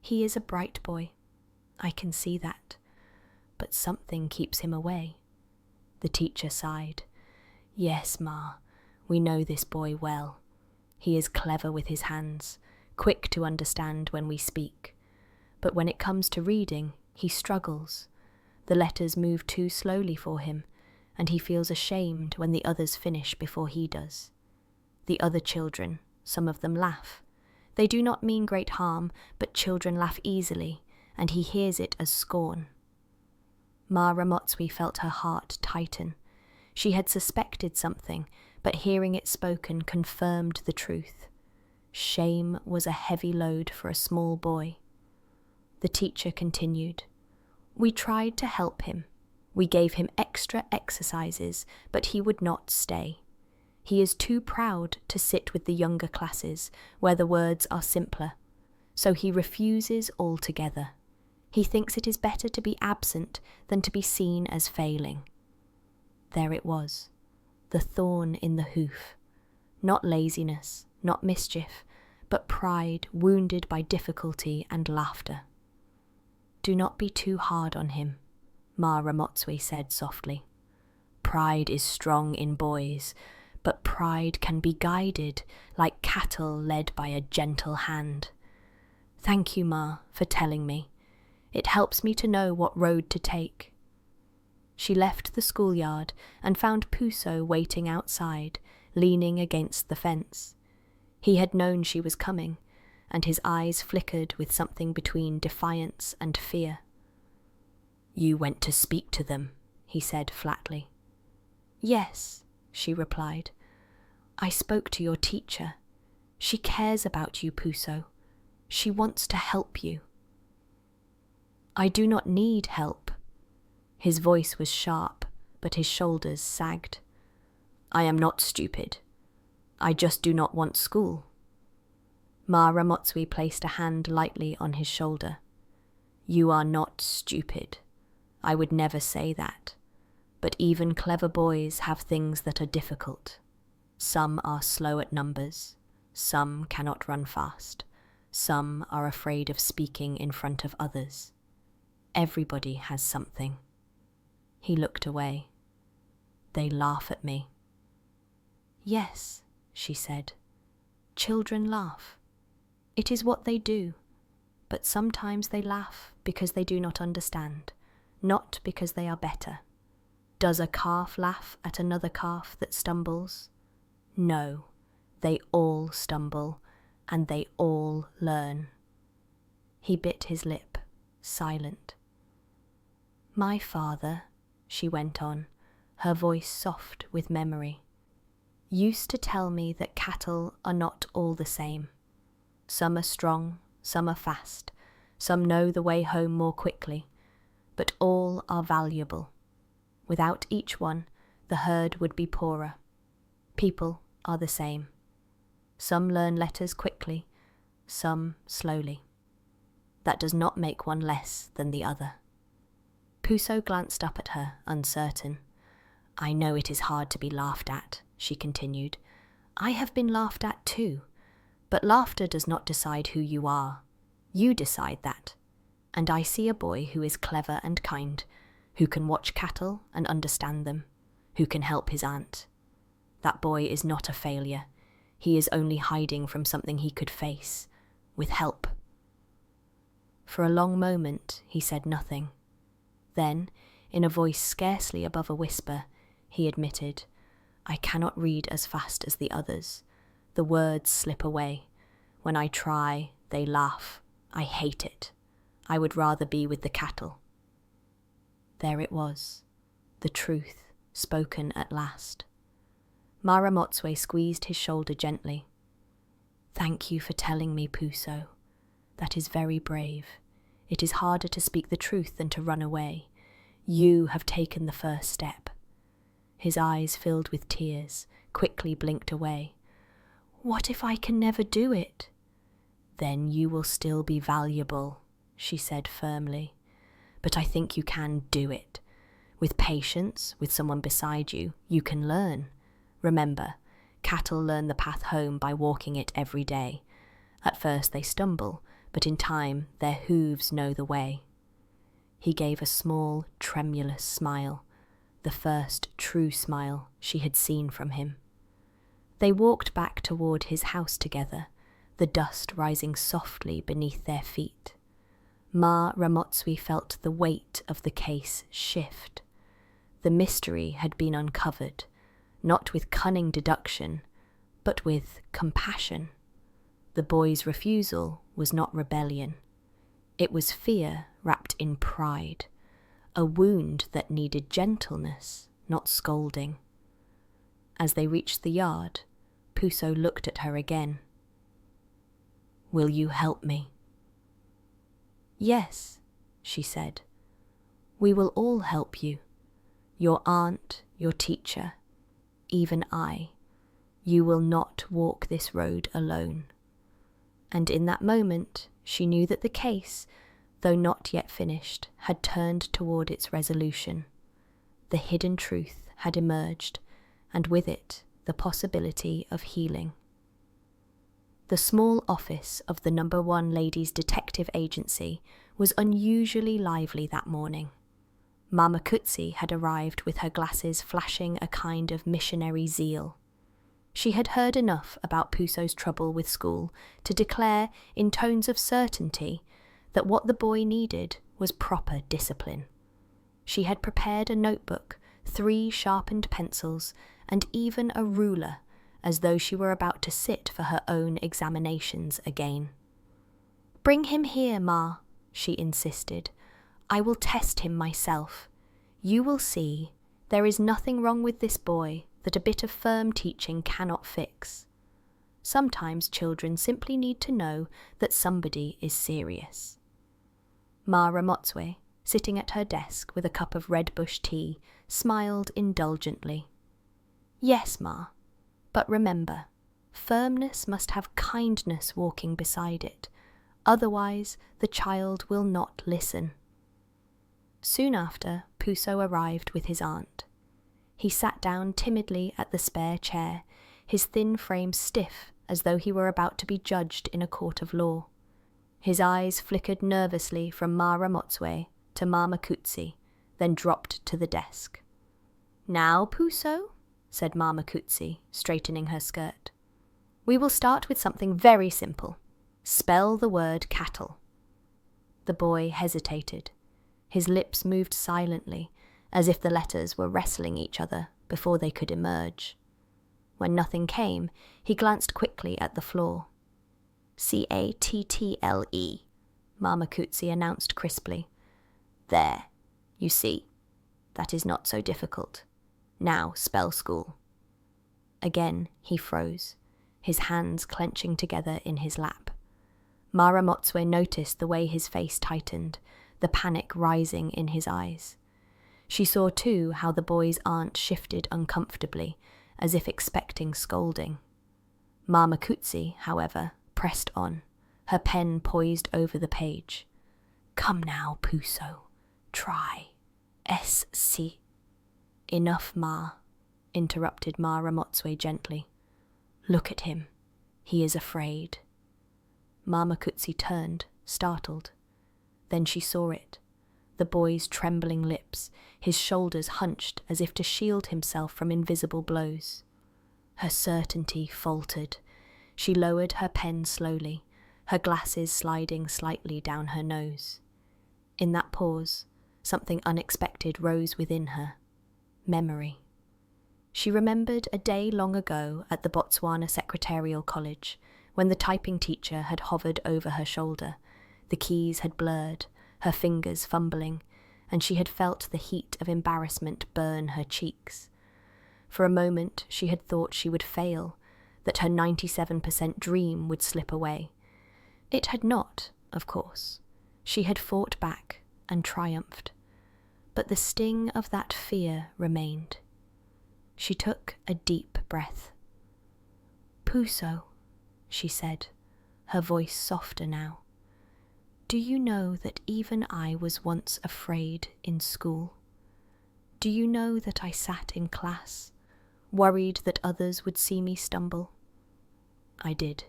He is a bright boy. I can see that. But something keeps him away." The teacher sighed. "Yes, Ma, we know this boy well. He is clever with his hands, quick to understand when we speak. But when it comes to reading, he struggles. The letters move too slowly for him, and he feels ashamed when the others finish before he does. The other children, some of them laugh. They do not mean great harm, but children laugh easily, and he hears it as scorn." Ramotswe felt her heart tighten. She had suspected something, but hearing it spoken confirmed the truth. Shame was a heavy load for a small boy. The teacher continued. "We tried to help him. We gave him extra exercises, but he would not stay. He is too proud to sit with the younger classes, where the words are simpler, so he refuses altogether. He thinks it is better to be absent than to be seen as failing." There it was, the thorn in the hoof. Not laziness, not mischief, but pride wounded by difficulty and laughter. "Do not be too hard on him," Ramotswe said softly. "Pride is strong in boys, but pride can be guided like cattle led by a gentle hand. Thank you, Ma, for telling me. It helps me to know what road to take." She left the schoolyard and found Puso waiting outside, leaning against the fence. He had known she was coming, and his eyes flickered with something between defiance and fear. "You went to speak to them," he said flatly. "Yes," she replied. "I spoke to your teacher. She cares about you, Puso. She wants to help you." "I do not need help." His voice was sharp, but his shoulders sagged. "I am not stupid. I just do not want school." Ramotswe placed a hand lightly on his shoulder. "You are not stupid. I would never say that. But even clever boys have things that are difficult. Some are slow at numbers. Some cannot run fast. Some are afraid of speaking in front of others. Everybody has something." He looked away. "They laugh at me." "Yes," she said. "Children laugh. It is what they do. But sometimes they laugh because they do not understand, not because they are better. Does a calf laugh at another calf that stumbles? No, they all stumble, and they all learn." He bit his lip, silent. "My father," she went on, her voice soft with memory, "used to tell me that cattle are not all the same. Some are strong, some are fast, some know the way home more quickly, but all are valuable. Without each one, the herd would be poorer. People are the same. Some learn letters quickly, some slowly. That does not make one less than the other." Puso glanced up at her, uncertain. "I know it is hard to be laughed at," she continued. "I have been laughed at too. But laughter does not decide who you are. You decide that. And I see a boy who is clever and kind, who can watch cattle and understand them, who can help his aunt. That boy is not a failure. He is only hiding from something he could face, with help." For a long moment he said nothing. Then, in a voice scarcely above a whisper, he admitted, "I cannot read as fast as the others. The words slip away. When I try, they laugh. I hate it. I would rather be with the cattle." There it was, the truth spoken at last. Ramotswe squeezed his shoulder gently. "Thank you for telling me, Puso. That is very brave. It is harder to speak the truth than to run away. You have taken the first step." His eyes filled with tears, quickly blinked away. "What if I can never do it?" "Then you will still be valuable," she said firmly. "But I think you can do it. With patience, with someone beside you, you can learn. Remember, cattle learn the path home by walking it every day. At first they stumble, but in time their hooves know the way." He gave a small, tremulous smile, the first true smile she had seen from him. They walked back toward his house together, the dust rising softly beneath their feet. Ma Ramotswe felt the weight of the case shift. The mystery had been uncovered, not with cunning deduction, but with compassion. The boy's refusal was not rebellion. It was fear wrapped in pride, a wound that needed gentleness, not scolding. As they reached the yard, Puso looked at her again. "Will you help me?" "Yes," she said. "We will all help you. Your aunt, your teacher, even I. You will not walk this road alone." And in that moment, she knew that the case, though not yet finished, had turned toward its resolution. The hidden truth had emerged, and with it, the possibility of healing. The small office of the No.1 Ladies' Detective Agency was unusually lively that morning. Mama Kutsi had arrived with her glasses flashing a kind of missionary zeal. She had heard enough about Puso's trouble with school to declare in tones of certainty that what the boy needed was proper discipline. She had prepared a notebook, 3 sharpened pencils, and even a ruler, as though she were about to sit for her own examinations again. "Bring him here, Ma," she insisted. "I will test him myself. You will see, there is nothing wrong with this boy that a bit of firm teaching cannot fix. Sometimes children simply need to know that somebody is serious." Ma Ramotswe, sitting at her desk with a cup of red bush tea, smiled indulgently. "Yes, Ma, but remember, firmness must have kindness walking beside it. Otherwise, the child will not listen." Soon after, Puso arrived with his aunt. He sat down timidly at the spare chair, his thin frame stiff as though he were about to be judged in a court of law. His eyes flickered nervously from Ma Ramotswe to Mama Kutsi, then dropped to the desk. "Now, Puso," said Mama Kutsi, straightening her skirt. "We will start with something very simple. Spell the word cattle." The boy hesitated. His lips moved silently, as if the letters were wrestling each other before they could emerge. When nothing came, he glanced quickly at the floor. "Cattle," Mama Kutsi announced crisply. "There, you see, that is not so difficult. Now spell school." Again he froze, his hands clenching together in his lap. Ma Ramotswe noticed the way his face tightened, the panic rising in his eyes. She saw too how the boy's aunt shifted uncomfortably, as if expecting scolding. Mama Kutsi, however, pressed on, her pen poised over the page. "Come now, Puso. Try. S-C." "Enough, Ma," interrupted Ma Ramotswe gently. "Look at him. He is afraid." Mama Kutsi turned, startled. Then she saw it. The boy's trembling lips, his shoulders hunched as if to shield himself from invisible blows. Her certainty faltered. She lowered her pen slowly, her glasses sliding slightly down her nose. In that pause, something unexpected rose within her. Memory. She remembered a day long ago at the Botswana Secretarial College, when the typing teacher had hovered over her shoulder. The keys had blurred, her fingers fumbling, and she had felt the heat of embarrassment burn her cheeks. For a moment she had thought she would fail, that her 97% dream would slip away. It had not, of course. She had fought back and triumphed. but the sting of that fear remained. She took a deep breath. "Puso," she said, her voice softer now. "Do you know that even I was once afraid in school? Do you know that I sat in class, worried that others would see me stumble? I did.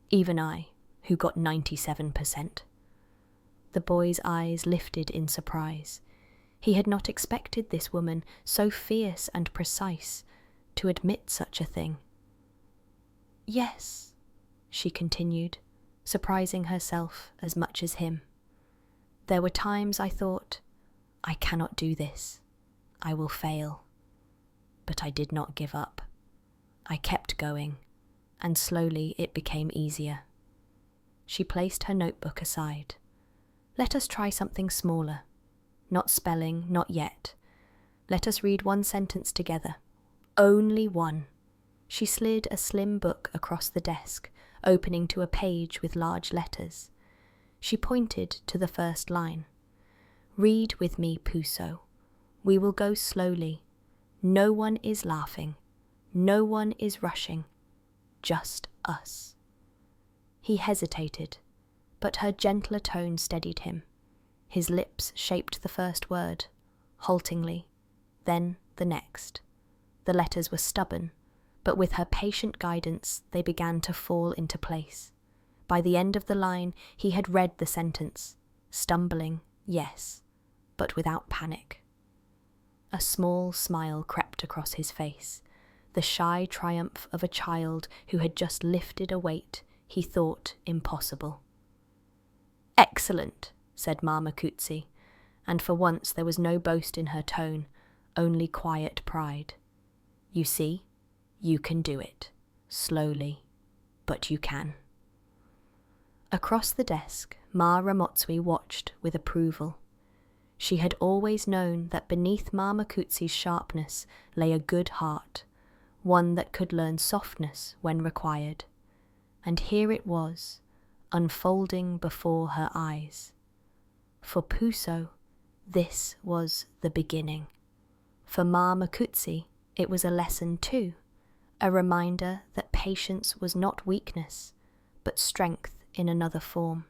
Even I, who got 97%. The boy's eyes lifted in surprise. He had not expected this woman, so fierce and precise, to admit such a thing. "Yes," she continued, surprising herself as much as him. "There were times I thought, I cannot do this. I will fail. But I did not give up. I kept going, and slowly it became easier." She placed her notebook aside. "Let us try something smaller. Not spelling, not yet. Let us read one sentence together. Only one." She slid a slim book across the desk, opening to a page with large letters. She pointed to the first line. "Read with me, Puso. We will go slowly. No one is laughing. No one is rushing. Just us." He hesitated, but her gentler tone steadied him. His lips shaped the first word, haltingly, then the next. The letters were stubborn, but with her patient guidance they began to fall into place. By the end of the line he had read the sentence, stumbling, yes, but without panic. A small smile crept across his face, the shy triumph of a child who had just lifted a weight he thought impossible. "Excellent," said Ma Makutsi, and for once there was no boast in her tone, only quiet pride. "You see, you can do it. Slowly, but you can." Across the desk, Ma Ramotswe watched with approval. She had always known that beneath Ma Makutsi's sharpness lay a good heart, one that could learn softness when required. And here it was, unfolding before her eyes. For Puso, this was the beginning. For Ma Makutsi, it was a lesson too, a reminder that patience was not weakness, but strength in another form.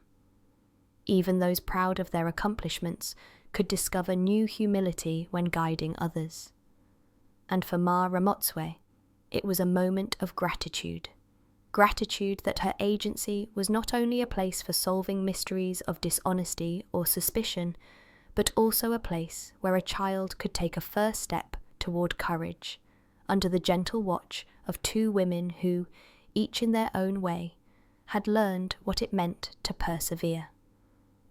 Even those proud of their accomplishments could discover new humility when guiding others. And for Ma Ramotswe, it was a moment of gratitude. Gratitude that her agency was not only a place for solving mysteries of dishonesty or suspicion, but also a place where a child could take a first step toward courage, under the gentle watch of two women who, each in their own way, had learned what it meant to persevere.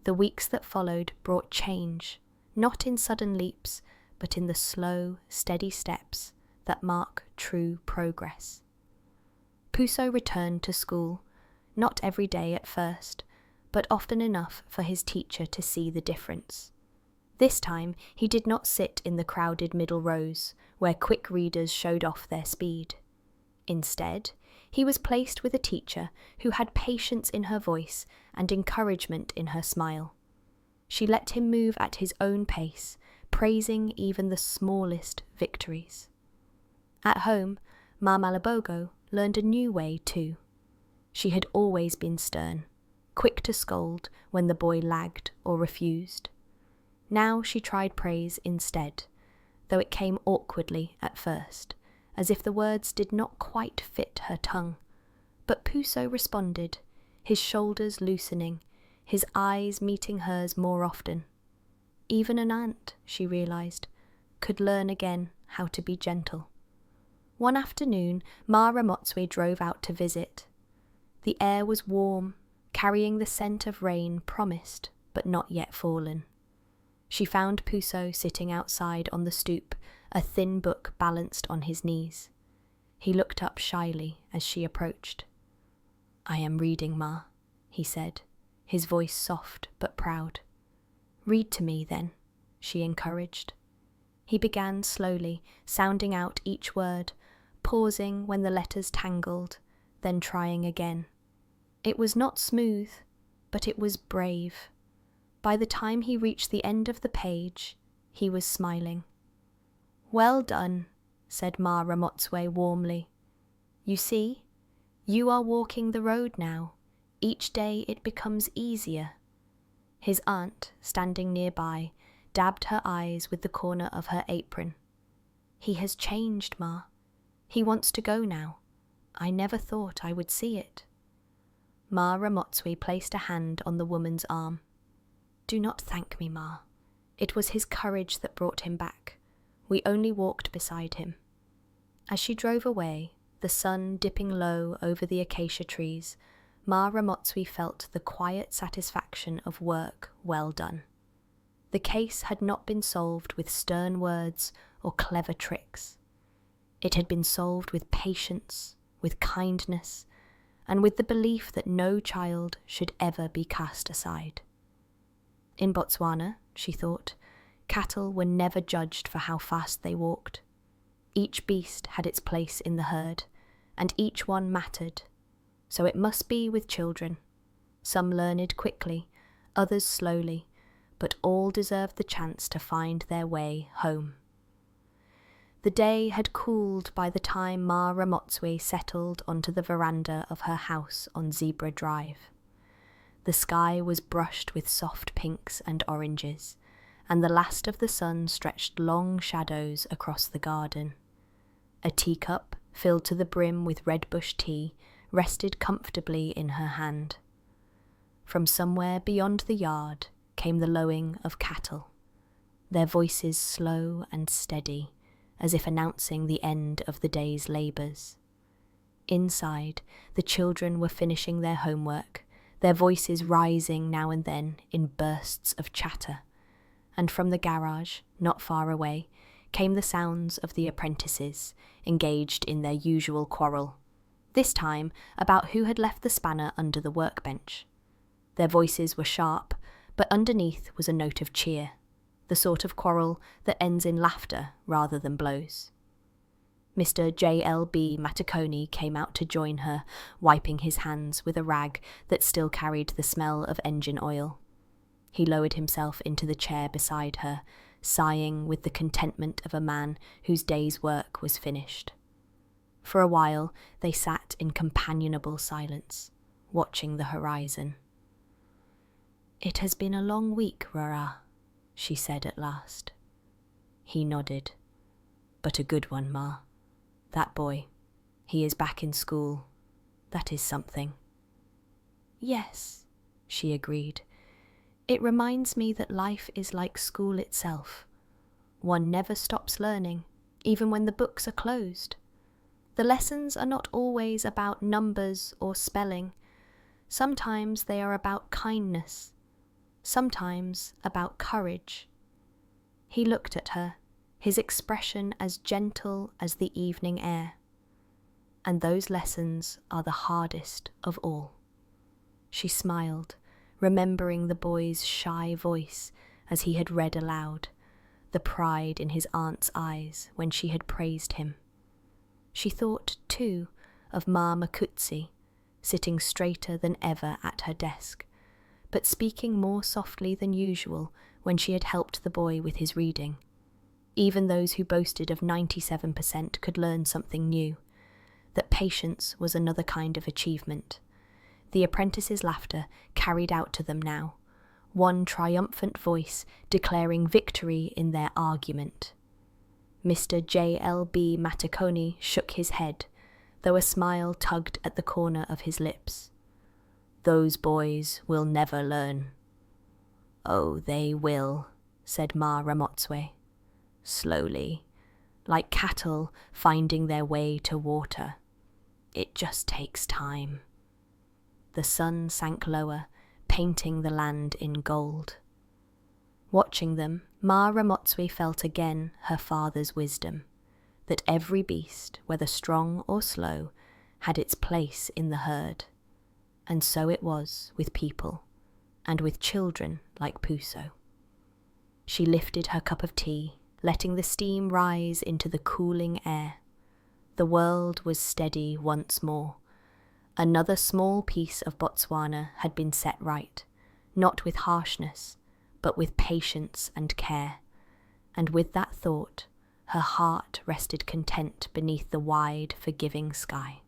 The weeks that followed brought change, not in sudden leaps, but in the slow, steady steps that mark true progress. Puso returned to school, not every day at first, but often enough for his teacher to see the difference. This time he did not sit in the crowded middle rows, where quick readers showed off their speed. Instead, he was placed with a teacher who had patience in her voice and encouragement in her smile. She let him move at his own pace, praising even the smallest victories. At home, Ma Malabogo learned a new way too. She had always been stern, quick to scold when the boy lagged or refused. Now she tried praise instead, though it came awkwardly at first, as if the words did not quite fit her tongue. But Puso responded, his shoulders loosening, his eyes meeting hers more often. Even an ant, she realized, could learn again how to be gentle. One afternoon, Ma Ramotswe drove out to visit. The air was warm, carrying the scent of rain promised but not yet fallen. She found Puso sitting outside on the stoop, a thin book balanced on his knees. He looked up shyly as she approached. "I am reading, Ma," he said, his voice soft but proud. "Read to me, then," she encouraged. He began slowly, sounding out each word, pausing when the letters tangled, then trying again. It was not smooth, but it was brave. By the time he reached the end of the page, He was smiling. "Well done," said Ma Ramotswe warmly. "You see, you are walking the road now. Each day it becomes easier." His aunt, standing nearby, dabbed her eyes with the corner of her apron. "He has changed, Ma. He wants to go now. I never thought I would see it." Ma Ramotswe placed a hand on the woman's arm. "Do not thank me, Ma. It was his courage that brought him back. We only walked beside him." As she drove away, the sun dipping low over the acacia trees, Ma Ramotswe felt the quiet satisfaction of work well done. The case had not been solved with stern words or clever tricks. It had been solved with patience, with kindness, and with the belief that no child should ever be cast aside. In Botswana, she thought, cattle were never judged for how fast they walked. Each beast had its place in the herd, and each one mattered. So it must be with children. Some learned quickly, others slowly, but all deserved the chance to find their way home. The day had cooled by the time Ma Ramotswe settled onto the veranda of her house on Zebra Drive. The sky was brushed with soft pinks and oranges, and the last of the sun stretched long shadows across the garden. A teacup, filled to the brim with redbush tea, rested comfortably in her hand. From somewhere beyond the yard came the lowing of cattle, their voices slow and steady, as if announcing the end of the day's labours. Inside, the children were finishing their homework, their voices rising now and then in bursts of chatter, and from the garage, not far away, came the sounds of the apprentices, engaged in their usual quarrel, this time about who had left the spanner under the workbench. Their voices were sharp, but underneath was a note of cheer, the sort of quarrel that ends in laughter rather than blows. Mr. J.L.B. Matakoni came out to join her, wiping his hands with a rag that still carried the smell of engine oil. He lowered himself into the chair beside her, sighing with the contentment of a man whose day's work was finished. For a while they sat in companionable silence, watching the horizon. "It has been a long week, Rara," she said at last. He nodded. "But a good one, Ma. That boy, he is back in school. That is something." "Yes," she agreed. "It reminds me that life is like school itself. One never stops learning, even when the books are closed. The lessons are not always about numbers or spelling. Sometimes they are about kindness. Sometimes about courage." He looked at her, his expression as gentle as the evening air. "And those lessons are the hardest of all." She smiled, remembering the boy's shy voice as he had read aloud, the pride in his aunt's eyes when she had praised him. She thought, too, of Ma Makutsi, sitting straighter than ever at her desk, but speaking more softly than usual when she had helped the boy with his reading. Even those who boasted of 97% could learn something new, that patience was another kind of achievement. The apprentices' laughter carried out to them now, one triumphant voice declaring victory in their argument. Mr. J.L.B. Matakoni shook his head, though a smile tugged at the corner of his lips. "Those boys will never learn." "Oh, they will," said Ma Ramotswe. "Slowly, like cattle finding their way to water. It just takes time." The sun sank lower, painting the land in gold. Watching them, Ma Ramotswe felt again her father's wisdom, that every beast, whether strong or slow, had its place in the herd. And so it was with people, and with children like Puso. She lifted her cup of tea, letting the steam rise into the cooling air. The world was steady once more. Another small piece of Botswana had been set right, not with harshness, but with patience and care, and with that thought, her heart rested content beneath the wide, forgiving sky.